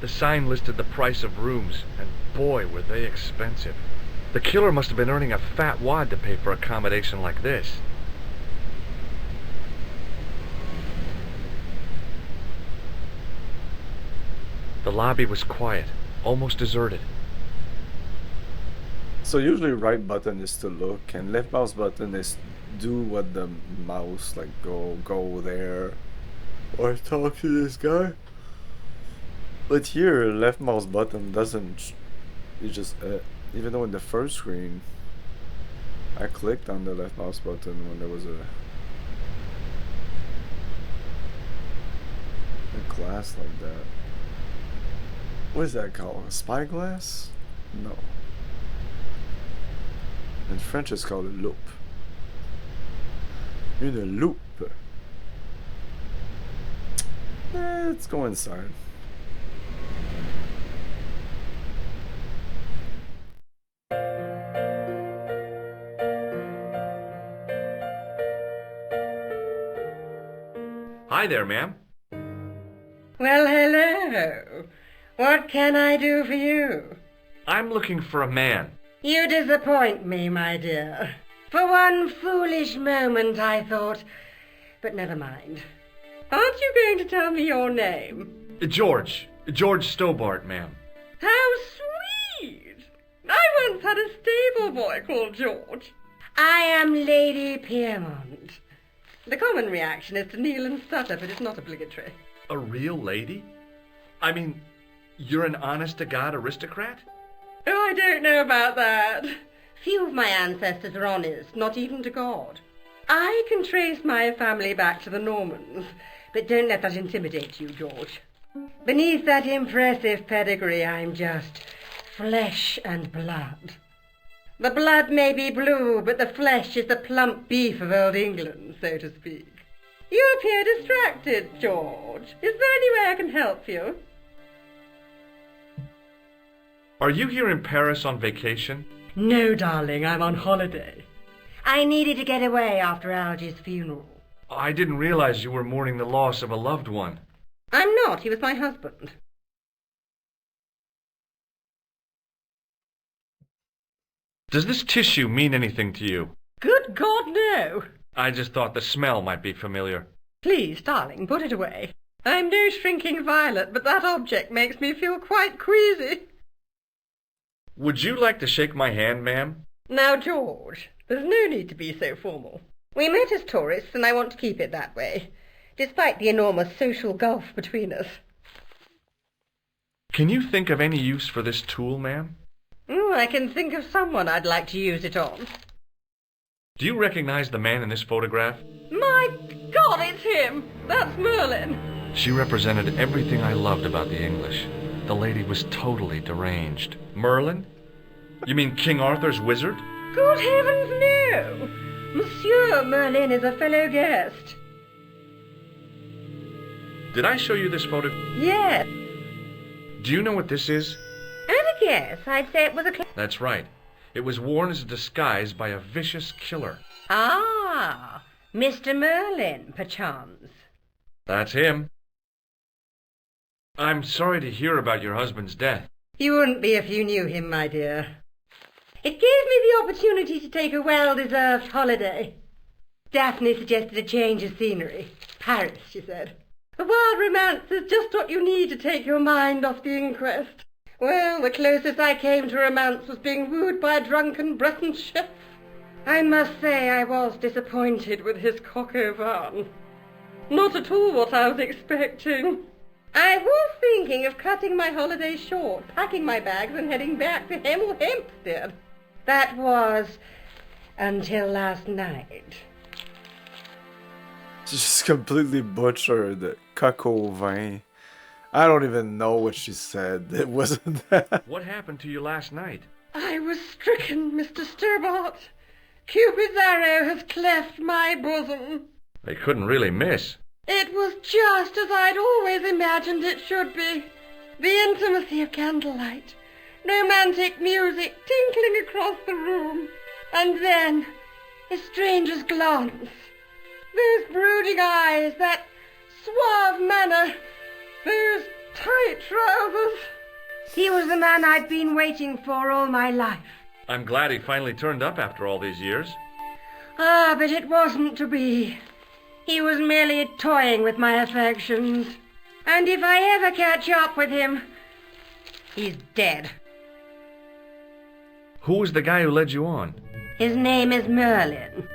The sign listed the price of rooms, and boy, were they expensive. The killer must have been earning a fat wad to pay for accommodation like this. The lobby was quiet, almost deserted. So usually right button is to look, and left mouse button is do what the mouse, like go there, or talk to this guy. But here, left mouse button doesn't, you just, even though in the first screen, I clicked on the left mouse button when there was a glass like that. What is that called? A spyglass? No. In French it's called a loupe. Une loupe. Let's go inside. Hi there, ma'am. Well, hello. What can I do for you? I'm looking for a man. You disappoint me, my dear. For one foolish moment I thought... But never mind. Aren't you going to tell me your name? George Stobart, ma'am. How sweet! I once had a stable boy called George. I am Lady Piermont. The common reaction is to kneel and stutter, but it's not obligatory. A real lady? I mean, you're an honest-to-God aristocrat? Oh, I don't know about that. Few of my ancestors are honest, not even to God. I can trace my family back to the Normans, but don't let that intimidate you, George. Beneath that impressive pedigree, I'm just flesh and blood. The blood may be blue, but the flesh is the plump beef of old England, so to speak. You appear distracted, George. Is there any way I can help you? Are you here in Paris on vacation? No, darling, I'm on holiday. I needed to get away after Algy's funeral. I didn't realize you were mourning the loss of a loved one. I'm not. He was my husband. Does this tissue mean anything to you? Good God, no. I just thought the smell might be familiar. Please, darling, put it away. I'm no shrinking violet, but that object makes me feel quite queasy. Would you like to shake my hand, ma'am? Now, George, there's no need to be so formal. We met as tourists, and I want to keep it that way, despite the enormous social gulf between us. Can you think of any use for this tool, ma'am? I can think of someone I'd like to use it on. Do you recognize the man in this photograph? My God, it's him! That's Merlin! She represented everything I loved about the English. The lady was totally deranged. Merlin? You mean King Arthur's wizard? Good heavens, no! Monsieur Merlin is a fellow guest. Did I show you this photo? Yes. Do you know what this is? At a guess, I'd say it was a... That's right. It was worn as a disguise by a vicious killer. Ah, Mr. Merlin, perchance. That's him. I'm sorry to hear about your husband's death. You wouldn't be if you knew him, my dear. It gave me the opportunity to take a well-deserved holiday. Daphne suggested a change of scenery. Paris, she said. A wild romance is just what you need to take your mind off the inquest. Well, the closest I came to romance was being wooed by a drunken Breton chef. I must say I was disappointed with his coq au vin. Not at all what I was expecting. I was thinking of cutting my holiday short, packing my bags and heading back to Hemel Hempstead. That was until last night. She just completely butchered coq au vin. I don't even know what she said. It wasn't that. What happened to you last night? I was stricken, Mr. Stobart. Cupid's arrow has cleft my bosom. They couldn't really miss. It was just as I'd always imagined it should be. The intimacy of candlelight, romantic music tinkling across the room, and then a stranger's glance, those brooding eyes, that suave manner, those tight trousers. He was the man I'd been waiting for all my life. I'm glad he finally turned up after all these years. Ah, but it wasn't to be. He was merely toying with my affections. And if I ever catch up with him, he's dead. Who was the guy who led you on? His name is Merlin.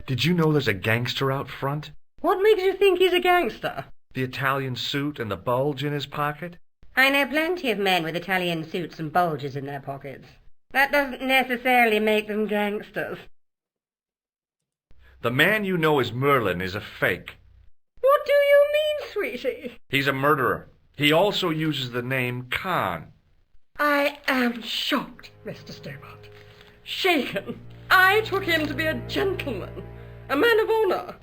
Did you know there's a gangster out front? What makes you think he's a gangster? The Italian suit and the bulge in his pocket? I know plenty of men with Italian suits and bulges in their pockets. That doesn't necessarily make them gangsters. The man you know as Merlin is a fake. What do you mean, sweetie? He's a murderer. He also uses the name Khan. I am shocked, Mr. Stobart. Shaken. I took him to be a gentleman, a man of honor.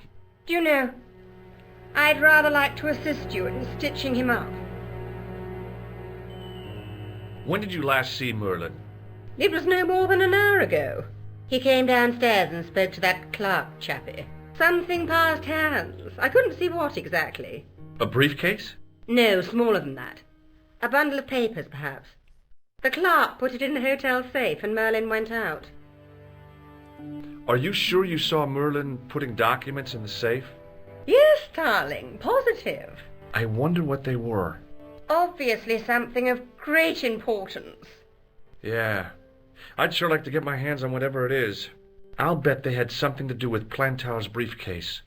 Do you know, I'd rather like to assist you in stitching him up. When did you last see Merlin? It was no more than an hour ago. He came downstairs and spoke to that Clark chappie. Something passed hands. I couldn't see what exactly. A briefcase? No, smaller than that. A bundle of papers, perhaps. The clerk put it in the hotel safe and Merlin went out. Are you sure you saw Merlin putting documents in the safe? Yes, darling, positive. I wonder what they were. Obviously something of great importance. Yeah, I'd sure like to get my hands on whatever it is. I'll bet they had something to do with Plantow's briefcase.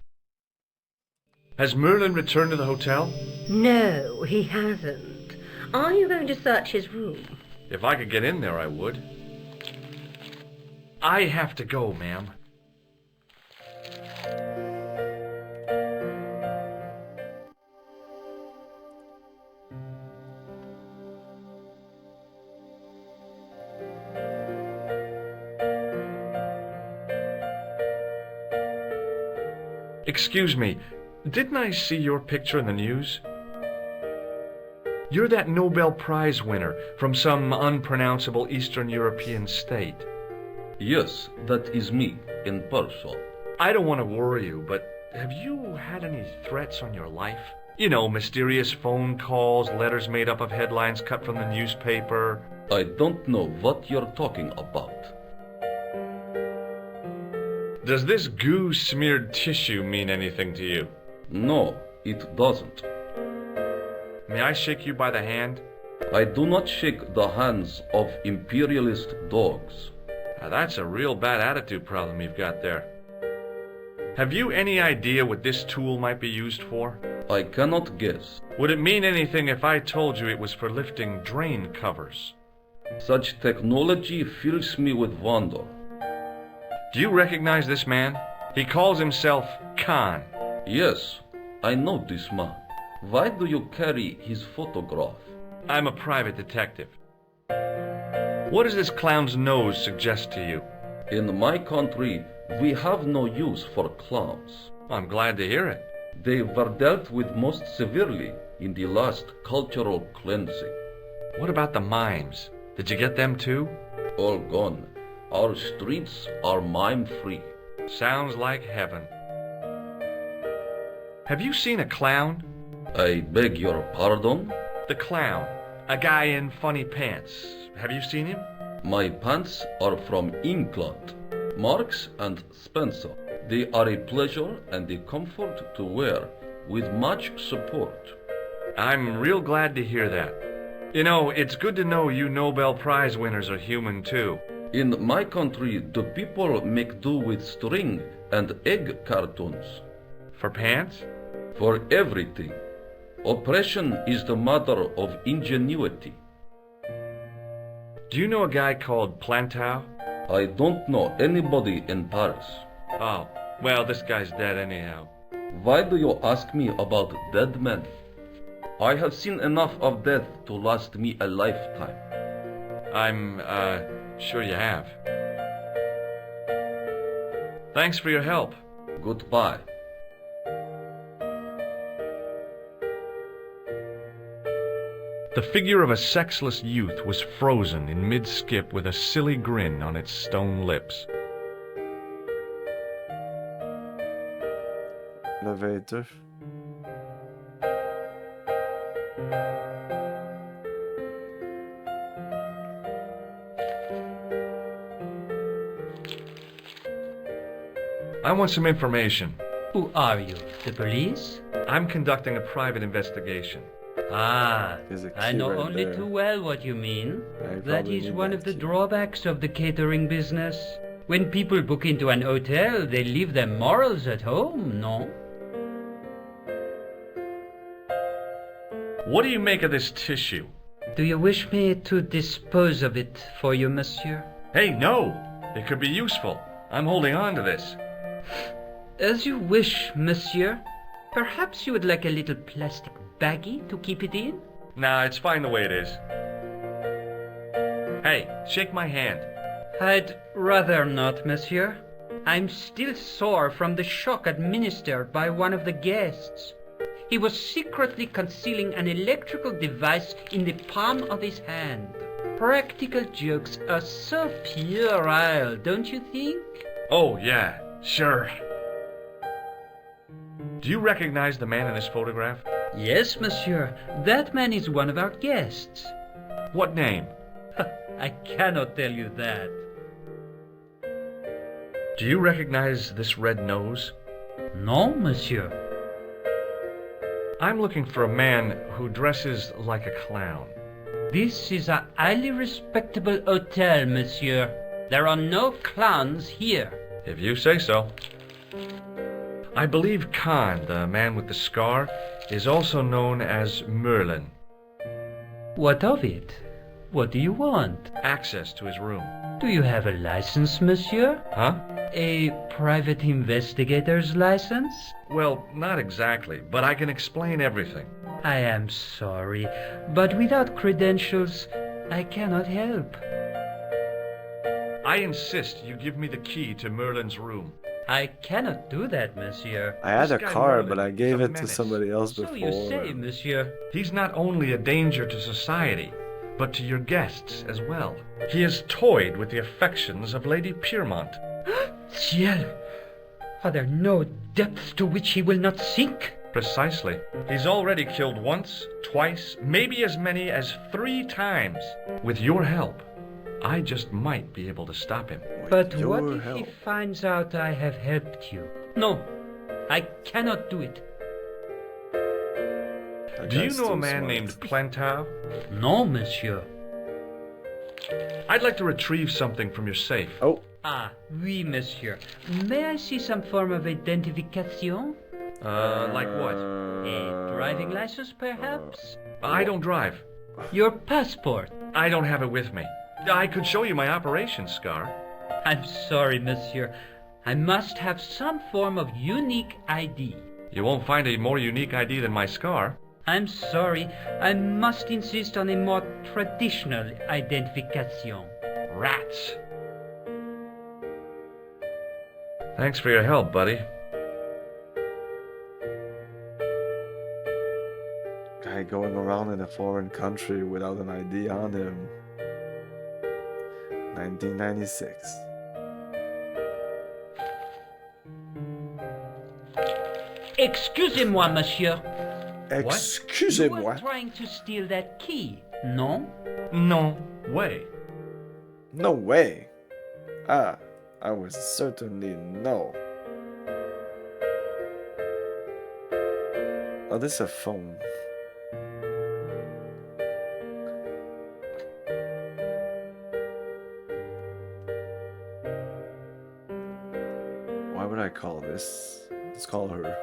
Has Merlin returned to the hotel? No, he hasn't. Are you going to search his room? If I could get in there, I would. I have to go, ma'am. Excuse me, didn't I see your picture in the news? You're that Nobel Prize winner from some unpronounceable Eastern European state. Yes, that is me, in person. I don't want to worry you, but have you had any threats on your life? You know, mysterious phone calls, letters made up of headlines cut from the newspaper. I don't know what you're talking about. Does this goo-smeared tissue mean anything to you? No, it doesn't. May I shake you by the hand? I do not shake the hands of imperialist dogs. Now that's a real bad attitude problem you've got there. Have you any idea what this tool might be used for? I cannot guess. Would it mean anything if I told you it was for lifting drain covers? Such technology fills me with wonder. Do you recognize this man? He calls himself Khan. Yes, I know this man. Why do you carry his photograph? I'm a private detective. What does this clown's nose suggest to you? In my country, we have no use for clowns. I'm glad to hear it. They were dealt with most severely in the last cultural cleansing. What about the mimes? Did you get them too? All gone. Our streets are mime-free. Sounds like heaven. Have you seen a clown? I beg your pardon? The clown. A guy in funny pants. Have you seen him? My pants are from England. Marks and Spencer. They are a pleasure and a comfort to wear, with much support. I'm real glad to hear that. You know, it's good to know you Nobel Prize winners are human too. In my country, the people make do with string and egg cartoons. For pants? For everything. Oppression is the mother of ingenuity. Do you know a guy called Plantow? I don't know anybody in Paris. Oh, well, this guy's dead anyhow. Why do you ask me about dead men? I have seen enough of death to last me a lifetime. I'm, sure you have. Thanks for your help. Goodbye. The figure of a sexless youth was frozen in mid-skip with a silly grin on its stone lips. Elevator. I want some information. Who are you? The police? I'm conducting a private investigation. Ah, I know right only there. too well what you mean. I That probably is need one that of the key. drawbacks of the catering business. When people book into an hotel, they leave their morals at home, no? What do you make of this tissue? Do you wish me to dispose of it for you, monsieur? Hey, no! It could be useful. I'm holding on to this. As you wish, monsieur. Perhaps you would like a little plastic baggie to keep it in? Nah, it's fine the way it is. Hey, shake my hand. I'd rather not, monsieur. I'm still sore from the shock administered by one of the guests. He was secretly concealing an electrical device in the palm of his hand. Practical jokes are so puerile, don't you think? Oh, yeah, sure. Do you recognize the man in this photograph? Yes, monsieur. That man is one of our guests. What name? I cannot tell you that. Do you recognize this red nose? No, monsieur. I'm looking for a man who dresses like a clown. This is a highly respectable hotel, monsieur. There are no clowns here. If you say so. I believe Khan, the man with the scar, is also known as Merlin. What of it? What do you want? Access to his room. Do you have a license, monsieur? Huh? A private investigator's license? Well, not exactly, but I can explain everything. I am sorry, but without credentials, I cannot help. I insist you give me the key to Merlin's room. I cannot do that, monsieur. I had This a guy car, Merlin but I is gave a it to menace. somebody else So before. you say, monsieur. He's not only a danger to society, but to your guests as well. He has toyed with the affections of Lady Piermont. Ciel! Are there no depths to which he will not sink? Precisely. He's already killed once, twice, maybe as many as 3 times. With your help, I just might be able to stop him. But your what if he help. finds out I have helped you? No, I cannot do it. Do you That's know a too man smart. named Plantar? No, monsieur. I'd like to retrieve something from your safe. Oh, Ah, oui, monsieur. May I see some form of identification? Like what? A driving license, perhaps? I don't drive. Your passport? I don't have it with me. I could show you my operation scar. I'm sorry, monsieur. I must have some form of unique ID. You won't find a more unique ID than my scar. I'm sorry. I must insist on a more traditional identification. Rats. Thanks for your help, buddy. guy going around in a foreign country without an ID on him. 1996. Excusez-moi, monsieur. You Excusez-moi. were trying to steal that key, no? No way. No way. Ah, I would certainly no. Oh, this is a phone. Why would I call this? Let's call her.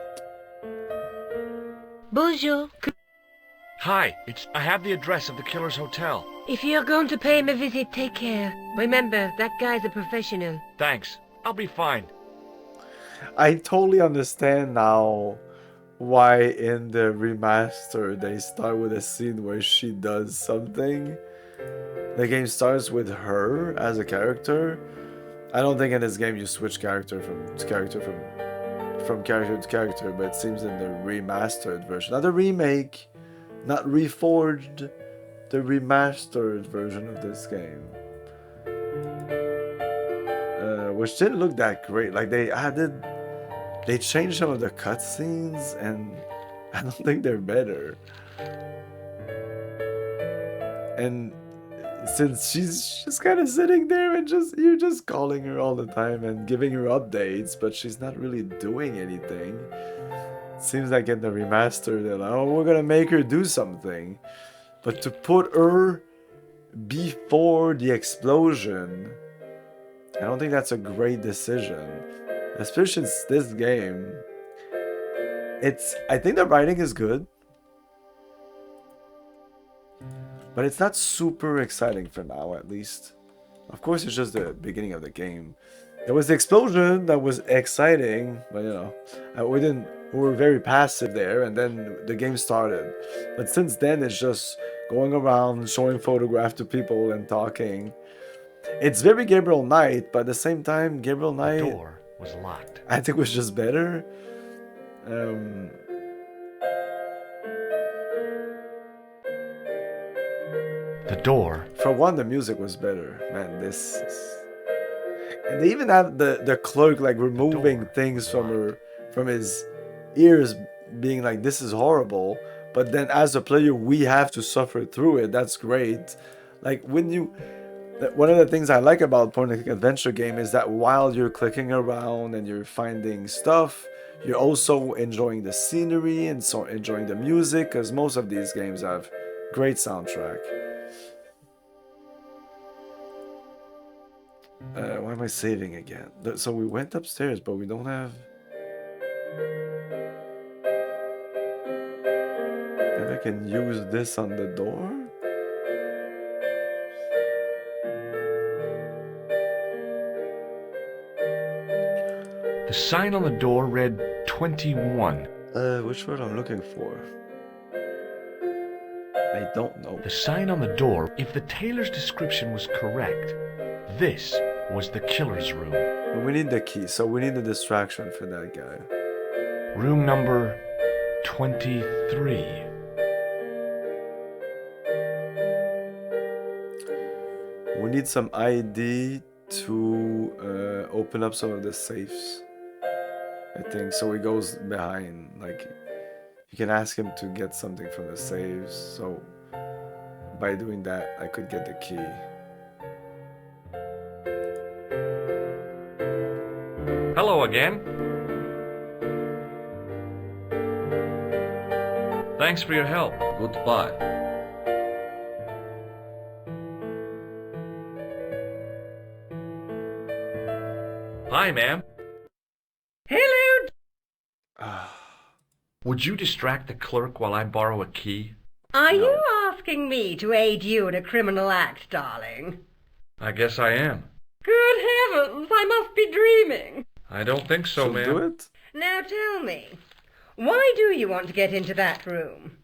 Bonjour. Hi, I have the address of the killer's hotel. If you're going to pay him a visit, take care. Remember, that guy's a professional. Thanks. I'll be fine. I totally understand now why in the remaster they start with a scene where she does something. The game starts with her as a character. I don't think in this game you switch character to character, but it seems in the remastered version, not the remake, not reforged, remastered version of this game, which didn't look that great. Like they changed some of the cutscenes, and I don't think they're better. And since she's just kind of sitting there and you're just calling her all the time and giving her updates, but she's not really doing anything. Seems like in the remaster they're like, oh, we're gonna make her do something, but to put her before the explosion, I don't think that's a great decision, especially since this game. I think the writing is good, but it's not super exciting for now, at least. Of course, it's just the beginning of the game. There was the explosion that was exciting, but you know, we were very passive there, and then the game started. But since then, it's just going around, showing photographs to people and talking. It's very Gabriel Knight, but at the same time, Gabriel Knight... The door was locked. I think was just better. The door. For one, the music was better. Man, this is... And they even have the clerk like removing things from his ears, being like, this is horrible. But then as a player, we have to suffer through it. That's great. Like one of the things I like about point-and-click adventure game is that while you're clicking around and you're finding stuff, you're also enjoying the scenery and so enjoying the music, because most of these games have great soundtrack. Why am I saving again? So we went upstairs, but we don't have... Maybe I can use this on the door? The sign on the door read 21. Which word I'm looking for? I don't know. The sign on the door, if the tailor's description was correct, this was the killer's room. But we need the key, so we need the distraction for that guy. Room number 23. We need some ID to open up some of the safes, I think. So he goes behind, like, you can ask him to get something from the safes. So by doing that, I could get the key. Hello again. Thanks for your help. Goodbye. Hi, ma'am. Hello. Would you distract the clerk while I borrow a key? Are you asking me to aid you in a criminal act, darling? I guess I am. Good heavens, I must be dreaming. I don't think so, ma'am. Do it. Now tell me, why do you want to get into that room?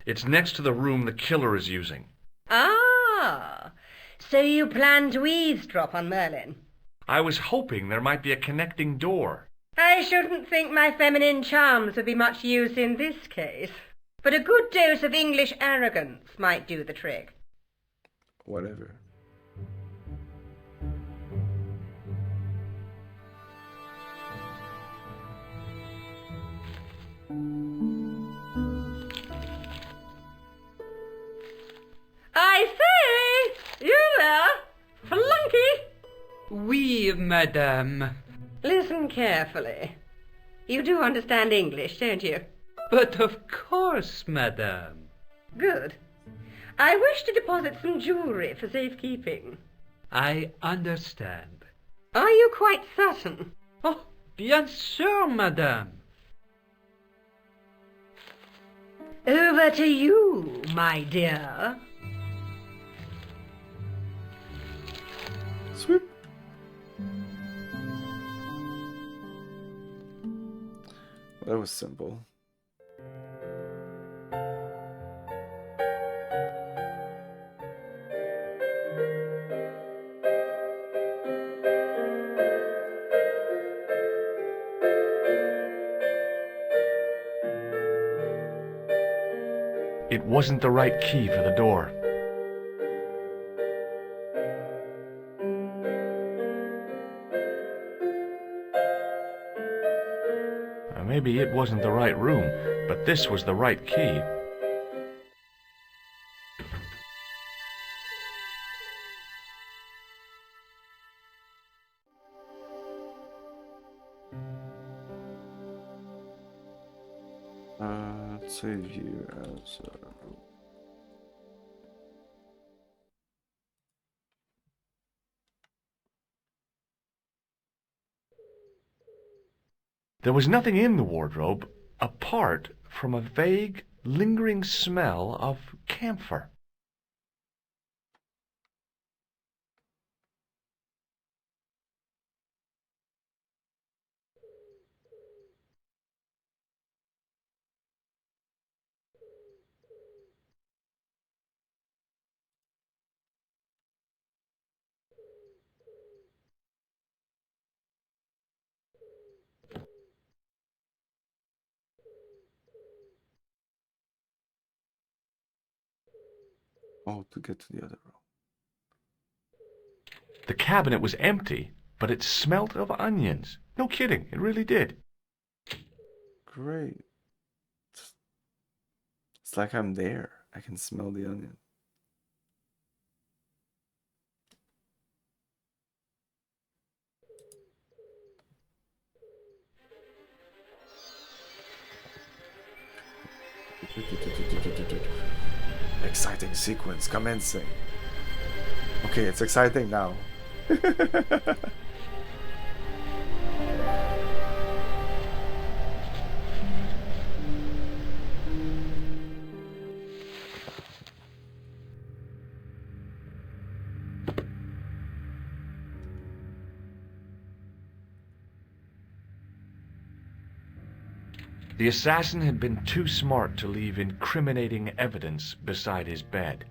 It's next to the room the killer is using. Ah, so you plan to eavesdrop on Merlin? I was hoping there might be a connecting door. I shouldn't think my feminine charms would be much use in this case, but a good dose of English arrogance might do the trick. Whatever. I say! You there? Flunky! Oui, madame. Listen carefully. You do understand English, don't you? But of course, madame. Good. I wish to deposit some jewellery for safekeeping. I understand. Are you quite certain? Oh, bien sûr, madame. Over to you, my dear. Sweet. That was simple. It wasn't the right key for the door. Maybe it wasn't the right room, but this was the right key. Let's save you as There was nothing in the wardrobe apart from a vague, lingering smell of camphor. to get to the other room. The cabinet was empty, but it smelt of onions. No kidding, it really did. Great. It's like I'm there. I can smell the onion. Exciting sequence commencing. Okay, it's exciting now. The assassin had been too smart to leave incriminating evidence beside his bed.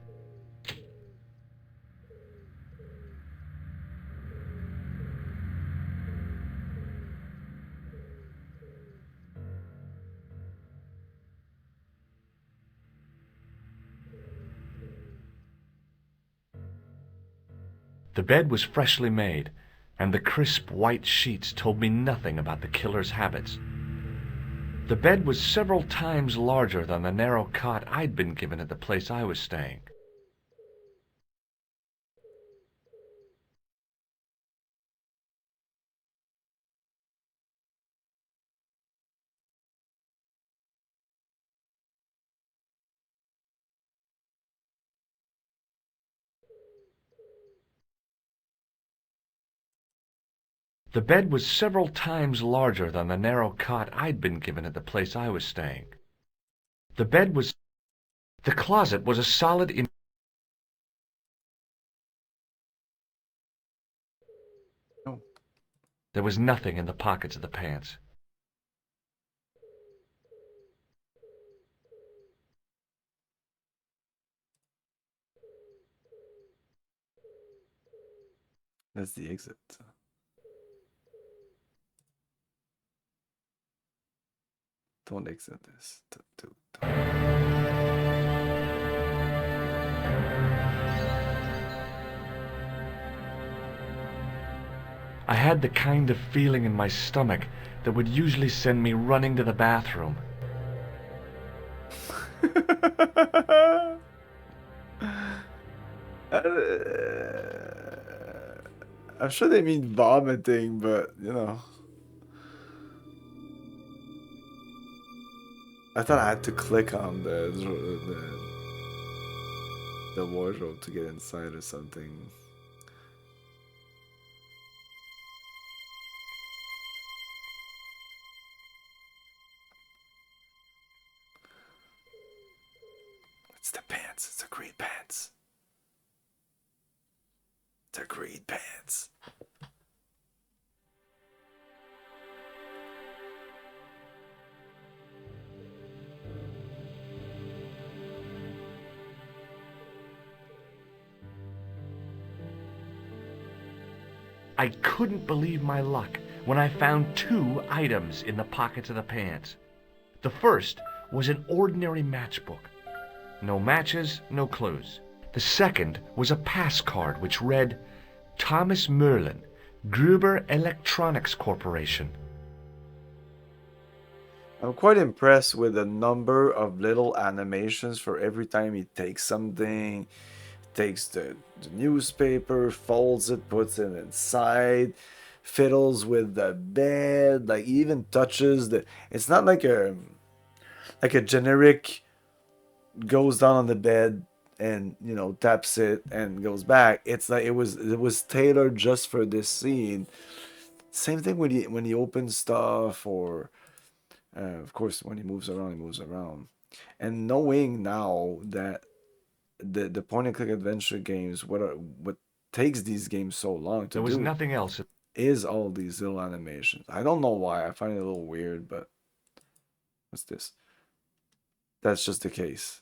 The bed was freshly made, and the crisp white sheets told me nothing about the killer's habits. The bed was several times larger than the narrow cot I'd been given at the place I was staying. The bed was several times larger than the narrow cot I'd been given at the place I was staying. The closet was a solid No. There was nothing in the pockets of the pants. That's the exit. Don't exit this. I had the kind of feeling in my stomach that would usually send me running to the bathroom. I'm sure they mean vomiting, but you know. I thought I had to click on the wardrobe to get inside or something. It's the pants. It's the green pants. The green pants. I couldn't believe my luck when I found 2 items in the pockets of the pants. The first was an ordinary matchbook. No matches, no clues. The second was a pass card which read, Thomas Merlin, Gruber Electronics Corporation. I'm quite impressed with the number of little animations for every time he takes something. Takes the newspaper, folds it, puts it inside, fiddles with the bed, like he even touches the. It's not like a generic goes down on the bed and taps it and goes back. It's like it was tailored just for this scene. Same thing when he opens stuff or of course when he moves around, he moves around. And knowing now that the point and click adventure games, what takes these games so long to There was do nothing else. is all these little animations. I don't know why. I find it a little weird, but what's this? That's just the case.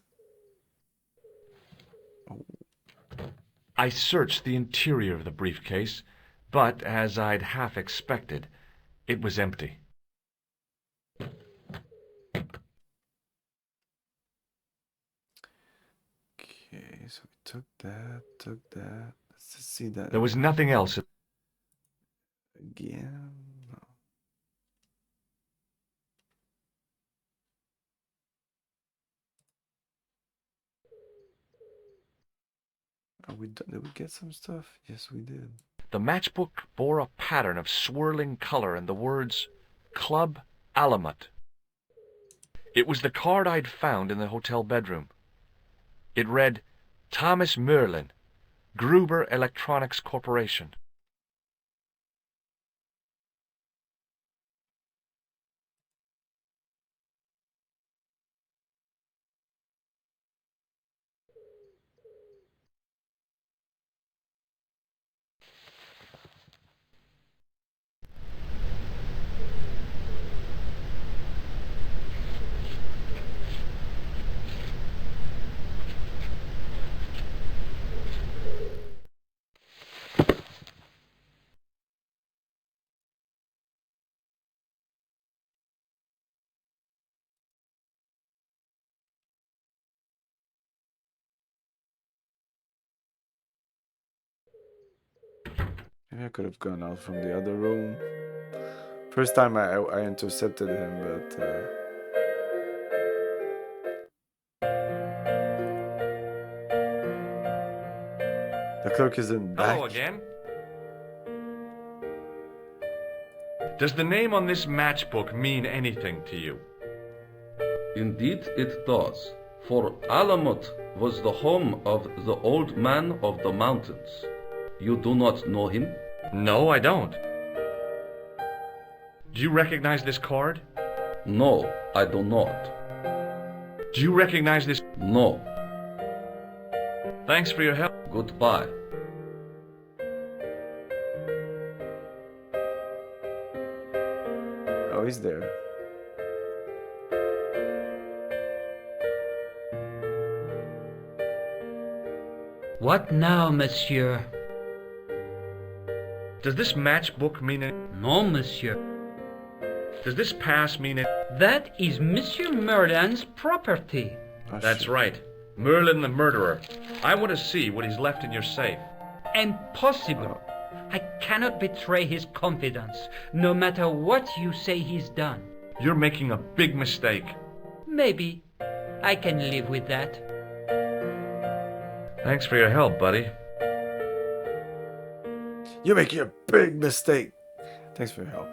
I searched the interior of the briefcase, but as I'd half expected, it was empty. Okay, so we took that. Let's just see that. There was nothing else. Again. No. Are we done? Did we get some stuff? Yes, we did. The matchbook bore a pattern of swirling color and the words Club Alamut. It was the card I'd found in the hotel bedroom. It read, Thomas Merlin, Gruber Electronics Corporation. Maybe I could have gone out from the other room. First time I intercepted him, but the clerk isn't back. Hello again. Does the name on this matchbook mean anything to you? Indeed it does, for Alamut was the home of the old man of the mountains. You do not know him? No, I don't. Do you recognize this card? No, I do not. Do you recognize this? No. Thanks for your help. Goodbye. Oh, he's there. What now, monsieur? Does this matchbook mean it? No, monsieur. Does this pass mean it? That is Monsieur Merlin's property. That's right. Merlin the murderer. I want to see what he's left in your safe. Impossible. I cannot betray his confidence, no matter what you say he's done. You're making a big mistake. Maybe. I can live with that. Thanks for your help, buddy. You're making a big mistake. Thanks for your help.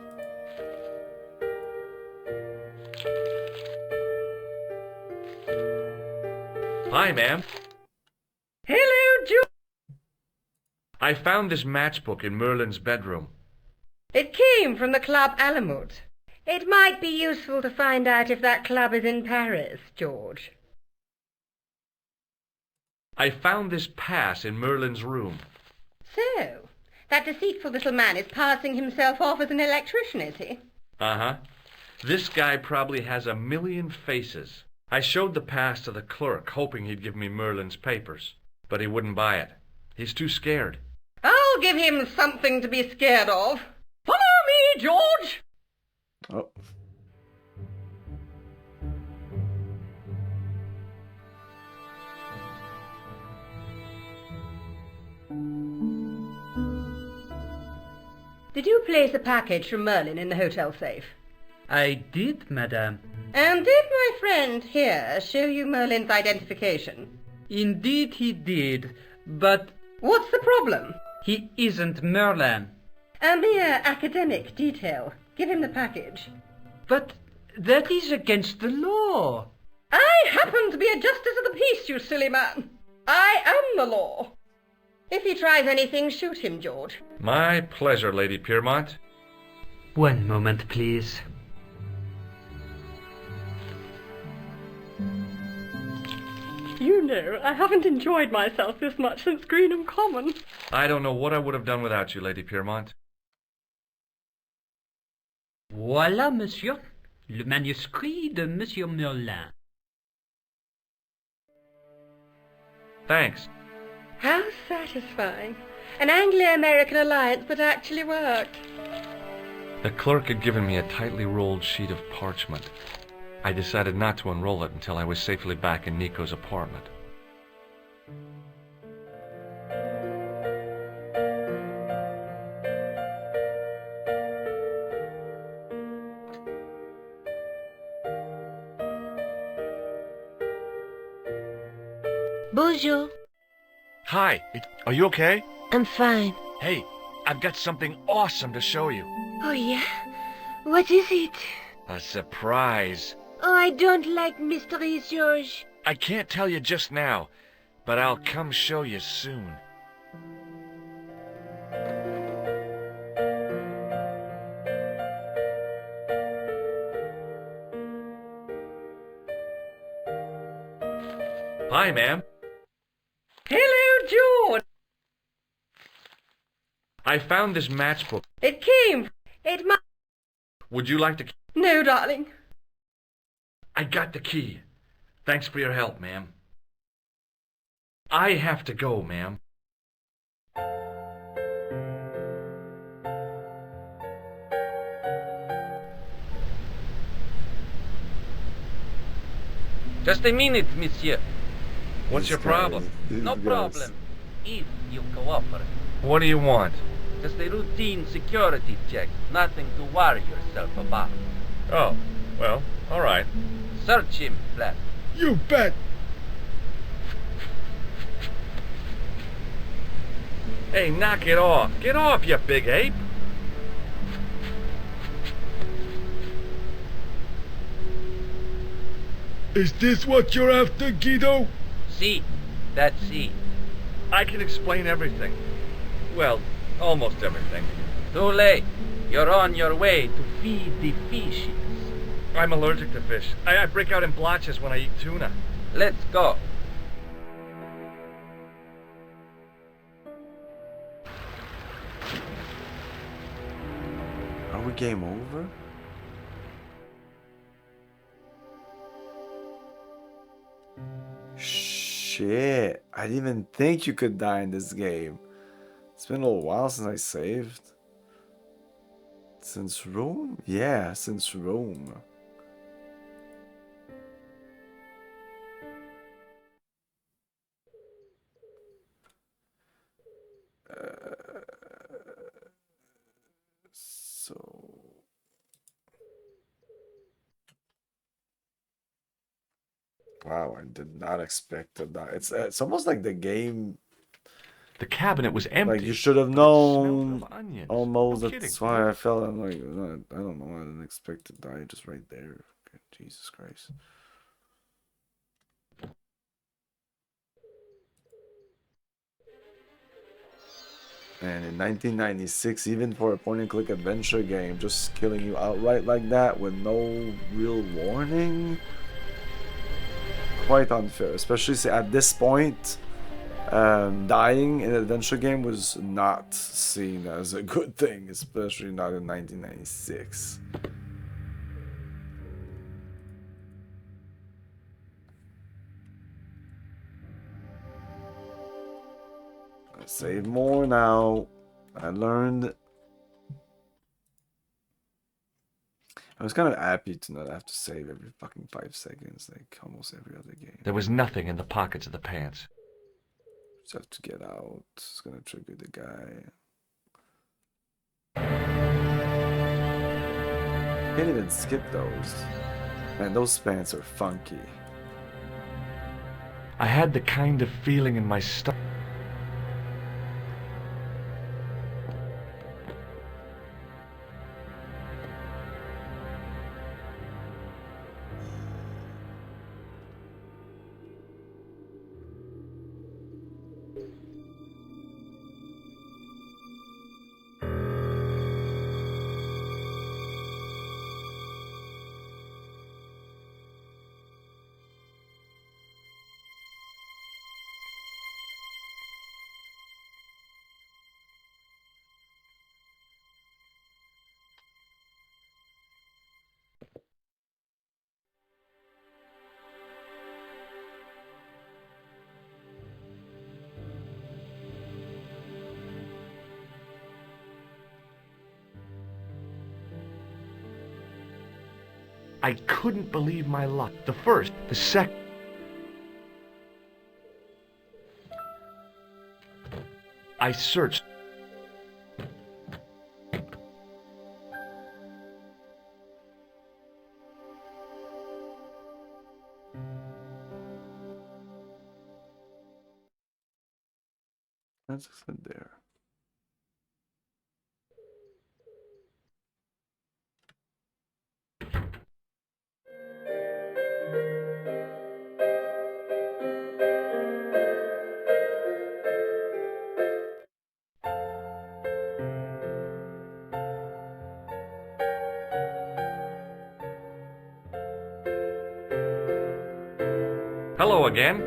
Hi, ma'am. Hello, George. I found this matchbook in Merlin's bedroom. It came from the Club Alamut. It might be useful to find out if that club is in Paris, George. I found this pass in Merlin's room. So, that deceitful little man is passing himself off as an electrician, is he? Uh-huh. This guy probably has 1,000,000 faces. I showed the pass to the clerk, hoping he'd give me Merlin's papers. But he wouldn't buy it. He's too scared. I'll give him something to be scared of. Follow me, George! Oh. Did you place a package from Merlin in the hotel safe? I did, madame. And did my friend here show you Merlin's identification? Indeed he did, but... What's the problem? He isn't Merlin. A mere academic detail. Give him the package. But that is against the law. I happen to be a justice of the peace, you silly man. I am the law. If he tries anything, shoot him, George. My pleasure, Lady Piermont. One moment, please. You know, I haven't enjoyed myself this much since Greenham Common. I don't know what I would have done without you, Lady Piermont. Voilà, monsieur. Le manuscrit de Monsieur Merlin. Thanks. How satisfying. An Anglo-American alliance that actually worked. The clerk had given me a tightly rolled sheet of parchment. I decided not to unroll it until I was safely back in Nico's apartment. Bonjour. Hi, are you okay? I'm fine. Hey, I've got something awesome to show you. Oh, yeah? What is it? A surprise. Oh, I don't like mysteries, George. I can't tell you just now, but I'll come show you soon. Hi, ma'am. Hello, George. I found this matchbook. It came. It might... Would you like to... No, darling. I got the key. Thanks for your help, ma'am. I have to go, ma'am. Just a minute, monsieur. What's your problem? No problem. If you cooperate. What do you want? Just a routine security check. Nothing to worry yourself about. Oh, well, all right. Search him, Flap. You bet. Hey, knock it off. Get off, you big ape. Is this what you're after, Guido? See, that's it. I can explain everything. Well, almost everything. Too late. You're on your way to feed the fishes. I'm allergic to fish. I break out in blotches when I eat tuna. Let's go. Are we game over? Shit. I didn't even think you could die in this game. It's been a little while since I saved. Since Rome? Yeah, since Rome. So... Wow, I did not expect to die. It's almost like the game... The cabinet was empty. Like, you should have known. Onions. Almost. No That's kidding. why I felt, I'm like, I don't know. I didn't expect to die just right there. Okay, Jesus Christ. And in 1996, even for a point-and-click adventure game, just killing you outright like that with no real warning, quite unfair. Especially at this point, dying in an adventure game was not seen as a good thing, especially not in 1996. I save more now. I learned. I was kind of happy to not have to save every fucking 5 seconds, like almost every other game. There was nothing in the pockets of the pants. Just have to get out. It's gonna trigger the guy. Can't even skip those. Man, those pants are funky. I had the kind of feeling in my stomach. I couldn't believe my luck. The first, the second. I searched. That's in there. Hello again.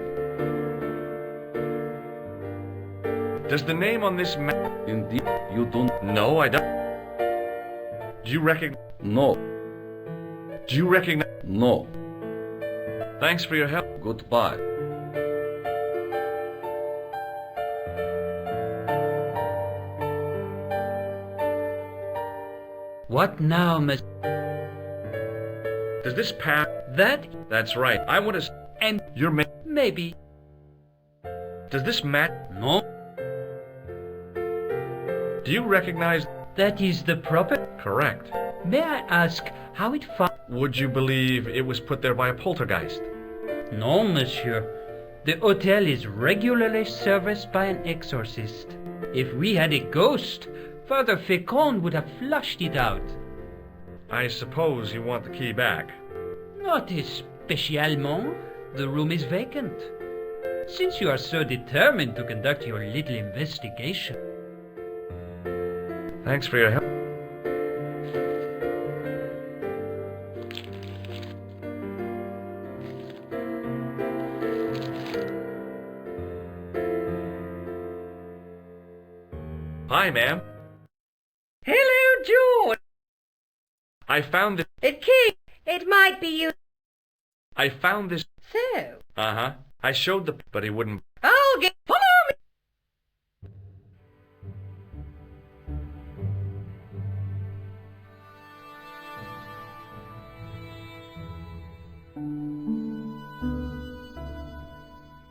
Does the name on this map... Indeed, you don't... No, I don't. Do you recognize... No. Do you recognize... No. Thanks for your help. Goodbye. What now, Miss? Does this path... That? That's right. I want to... And... You're... Maybe. Does this match... No. Do you recognize... That is the proper... Correct. May I ask how it found... Would you believe it was put there by a poltergeist? No, monsieur. The hotel is regularly serviced by an exorcist. If we had a ghost, Father Fécond would have flushed it out. I suppose you want the key back. Not spécialement. The room is vacant. Since you are so determined to conduct your little investigation. Thanks for your help. Hi, ma'am. Hello, George. I found it. It might be you. I found this. So? Uh-huh. I showed the... But he wouldn't... I'll get... Follow me!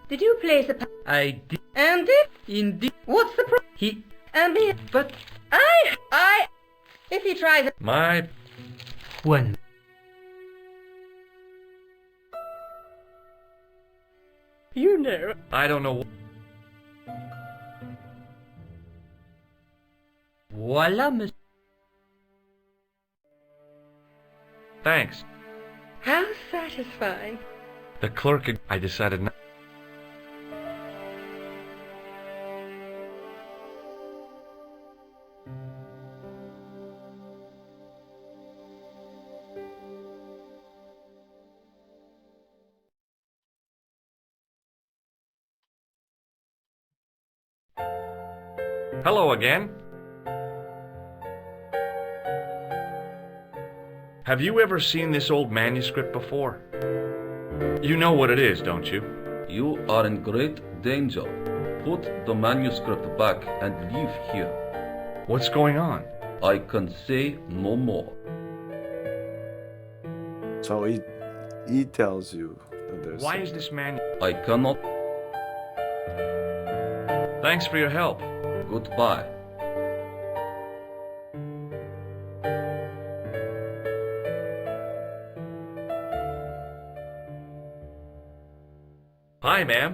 Did you place a... I did. And it? Indeed. What's the problem? He... And me... But... If he tries it... My... When? You know. I don't know... Voila, monsieur. Thanks. How satisfying. The clerk... I decided not... Hello again. Have you ever seen this old manuscript before? You know what it is, don't you? You are in great danger. Put the manuscript back and leave here. What's going on? I can say no more. So he tells you that there's... Why is this man... I cannot... Thanks for your help. Goodbye. Hi, ma'am.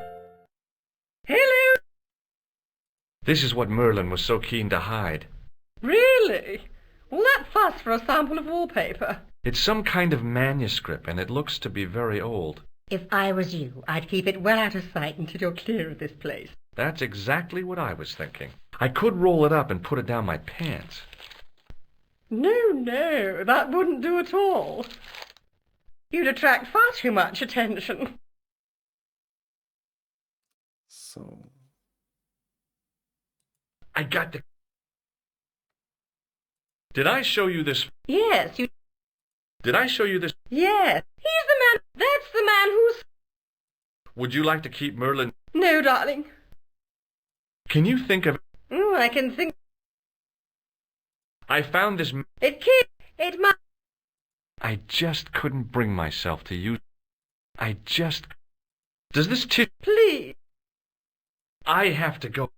Hello! This is what Merlin was so keen to hide. Really? Well, that fuss for a sample of wallpaper. It's some kind of manuscript, and it looks to be very old. If I was you, I'd keep it well out of sight until you're clear of this place. That's exactly what I was thinking. I could roll it up and put it down my pants. No, that wouldn't do at all. You'd attract far too much attention. So... I got the... Did I show you this? Yes, you... Did I show you this? Yes, he's the man... That's the man who's... Would you like to keep Merlin? No, darling. Can you think of... Oh, I can think... I found this... It might... I just couldn't bring myself to use... I just... Does this Please. I have to go.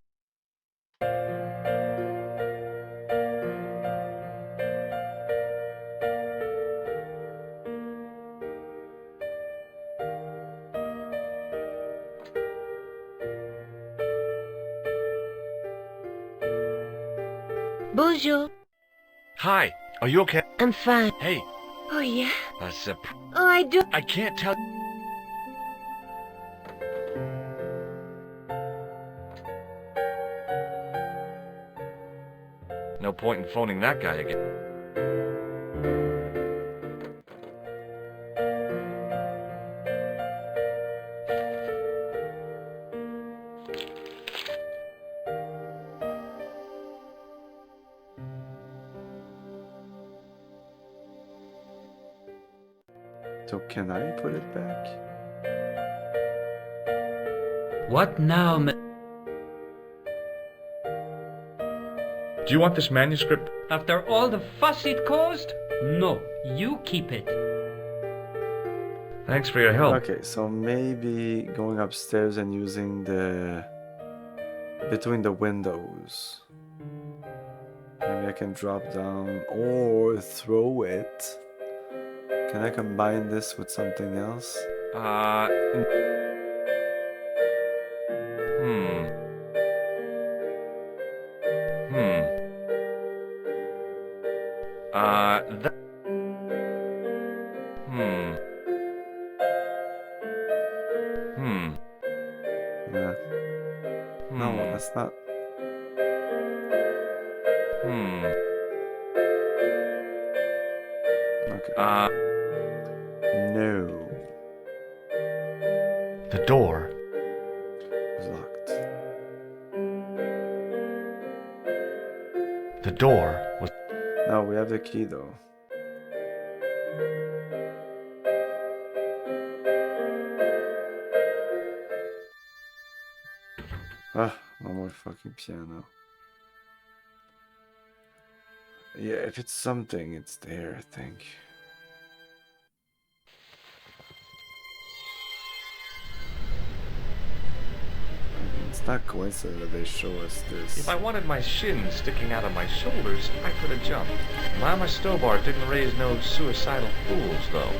Bonjour. Hi, are you okay? I'm fine. Hey. Oh, yeah? That's a... Oh, I do... I can't tell... No point in phoning that guy again. So can I put it back? What now, Do you want this manuscript? After all the fuss it caused? No, you keep it. Thanks for your help. Okay, so maybe going upstairs and using the... between the windows. Maybe I can drop down or throw it. Can I combine this with something else? Yeah. No, that's not... Okay. No. The door is locked. The door was... No, we have the key though. Ah, no more fucking piano. Yeah, if it's something, it's there, I think. It's not coincident that they show us this. If I wanted my shins sticking out of my shoulders, I could have jumped. Mama Stobart didn't raise no suicidal fools, though.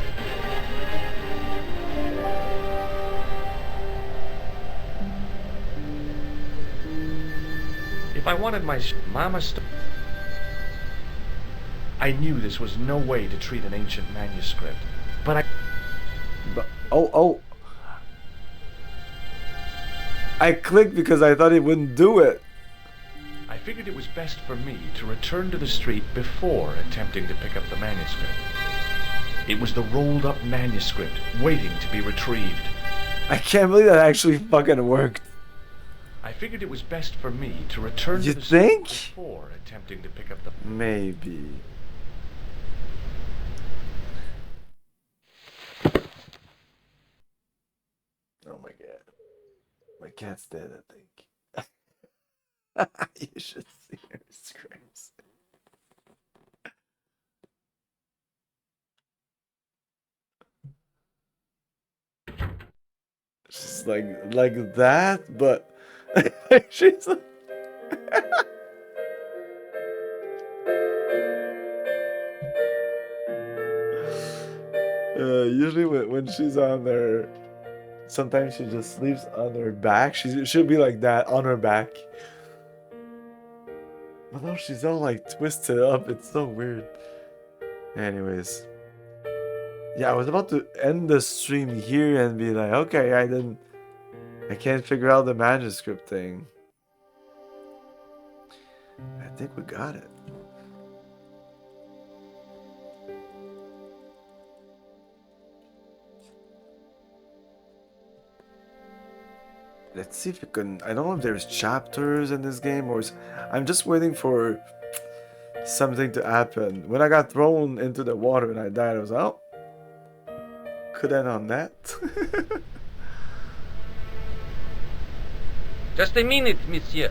If I wanted my Mama I knew this was no way to treat an ancient manuscript, but oh. I clicked because I thought it wouldn't do it. I figured it was best for me to return to the street before attempting to pick up the manuscript. It was the rolled up manuscript waiting to be retrieved. I can't believe that actually fucking worked. I figured it was best for me to return You to the think? street before attempting to pick up the... Maybe. Oh my god. My cat's dead, I think. You should see her screams. She's like that, but she's like... Usually when she's on there, Sometimes she just sleeps on her back. She'll be like that on her back. But no, she's all like twisted up. It's so weird. Anyways. Yeah, I was about to end the stream here and be like, okay, I can't figure out the manuscript thing. I think we got it. Let's see if we can. I don't know if there's chapters in this game or I'm just waiting for something to happen. When I got thrown into the water and I died, I was like, oh, could end on that. Just a minute, monsieur.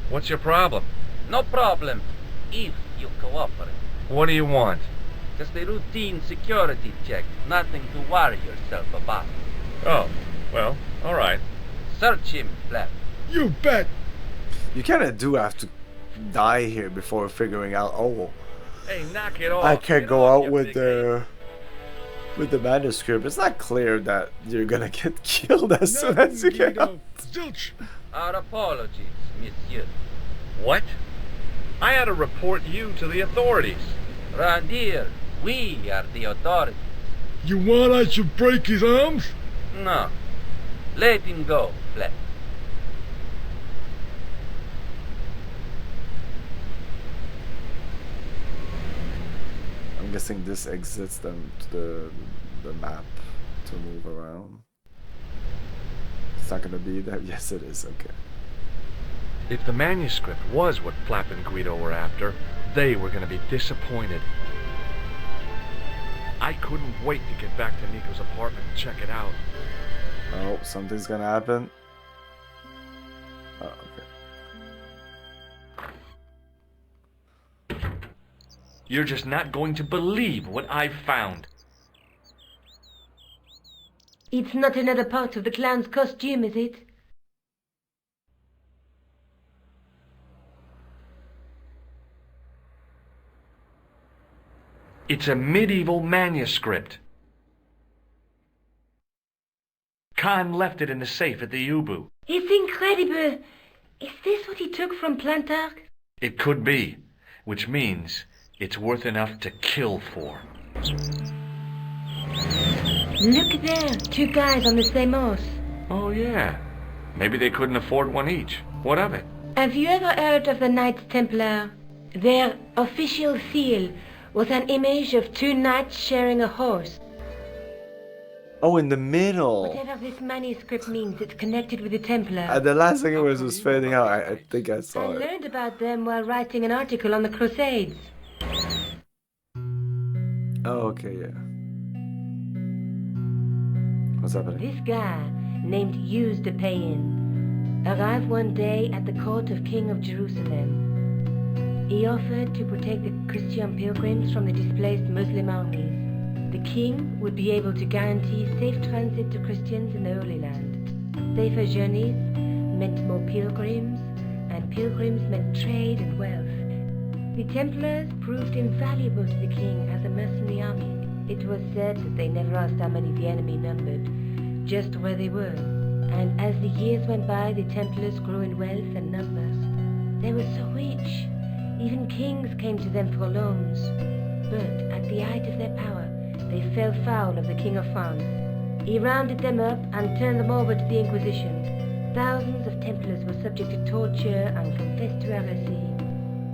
What's your problem? No problem, if you cooperate. What do you want? Just a routine security check. Nothing to worry yourself about. Oh, well, all right. Search him, Flap. You bet. You kind of do have to die here before figuring out, oh, Hey, knock it off. I can't go out with the manuscript. It's not clear that you're gonna get killed as soon as you get out. Our apologies, monsieur. What? I had to report you to the authorities. Randir, we are the authorities. You want I should break his arms? No. Let him go, Flap. I'm guessing this exits them to the map to move around. It's not gonna be that. Yes, it is. Okay. If the manuscript was what Flap and Guido were after, they were going to be disappointed. I couldn't wait to get back to Nico's apartment and check it out. Oh, something's gonna happen. Oh, okay. You're just not going to believe what I've found. It's not another part of the clown's costume, is it? It's a medieval manuscript. Khan left it in the safe at the Ubu. It's incredible. Is this what he took from Plantark? It could be, which means it's worth enough to kill for. Look there, two guys on the same horse. Oh yeah, maybe they couldn't afford one each. What of it? Have you ever heard of the Knights Templar? Their official seal was an image of two knights sharing a horse. Oh, in the middle. Whatever this manuscript means, it's connected with the Templar. The last thing it was just fading out. I think I saw I it. learned about them while writing an article on the Crusades. Oh, okay, yeah. What's happening? This guy, named Hughes de Payen, arrived one day at the court of King of Jerusalem. He offered to protect the Christian pilgrims from the displaced Muslim armies. The king would be able to guarantee safe transit to Christians in the Holy Land. Safer journeys meant more pilgrims, and pilgrims meant trade and wealth. The Templars proved invaluable to the king as a mercenary army. It was said that they never asked how many the enemy numbered, just where they were. And as the years went by, the Templars grew in wealth and numbers. They were so rich, even kings came to them for loans. But at the height of their power, they fell foul of the King of France. He rounded them up and turned them over to the Inquisition. Thousands of Templars were subject to torture and confessed to heresy.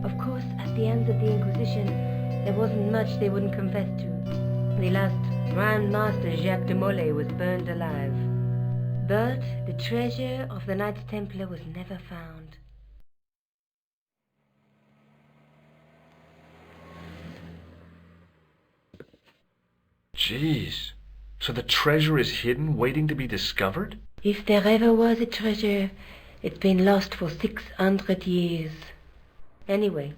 Of course, at the hands of the Inquisition, there wasn't much they wouldn't confess to. The last Grand Master Jacques de Molay was burned alive. But the treasure of the Knights Templar was never found. Jeez. So the treasure is hidden, waiting to be discovered? If there ever was a treasure, it's been lost for 600 years. Anyway,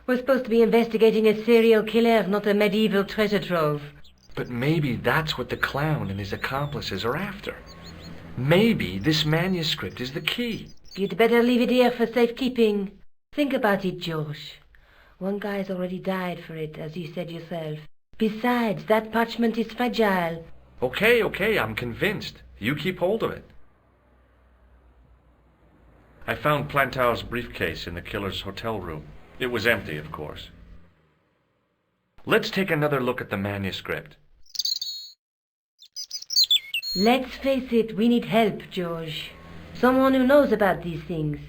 we're supposed to be investigating a serial killer, not a medieval treasure trove. But maybe that's what the clown and his accomplices are after. Maybe this manuscript is the key. You'd better leave it here for safekeeping. Think about it, George. One guy's already died for it, as you said yourself. Besides, that parchment is fragile. Okay, I'm convinced. You keep hold of it. I found Plantow's briefcase in the killer's hotel room. It was empty, of course. Let's take another look at the manuscript. Let's face it, we need help, George. Someone who knows about these things.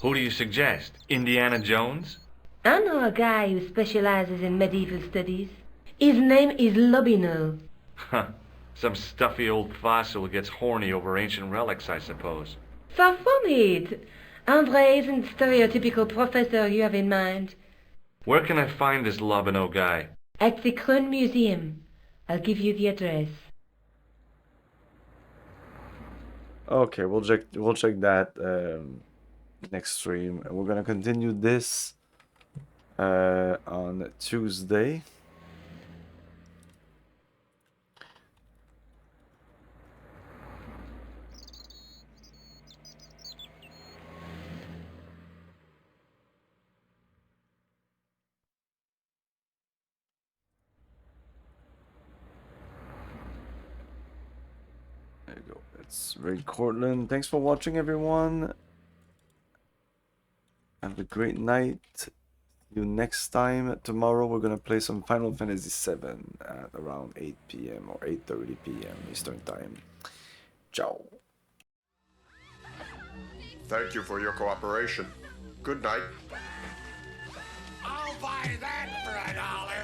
Who do you suggest? Indiana Jones? I know a guy who specializes in medieval studies. His name is Lobino. Huh. Some stuffy old fossil who gets horny over ancient relics, I suppose. Far from it. Andre isn't the stereotypical professor you have in mind. Where can I find this Lobino guy? At the Krön Museum. I'll give you the address. Okay, we'll check that next stream, and we're gonna continue this on Tuesday. There you go. It's Ray Cortland. Thanks for watching, everyone. Have a great night. See you next time. Tomorrow we're gonna play some Final Fantasy VII at around 8 p.m. or 8:30 p.m. Eastern Time. Ciao. Thank you for your cooperation. Good night. I'll buy that for $1.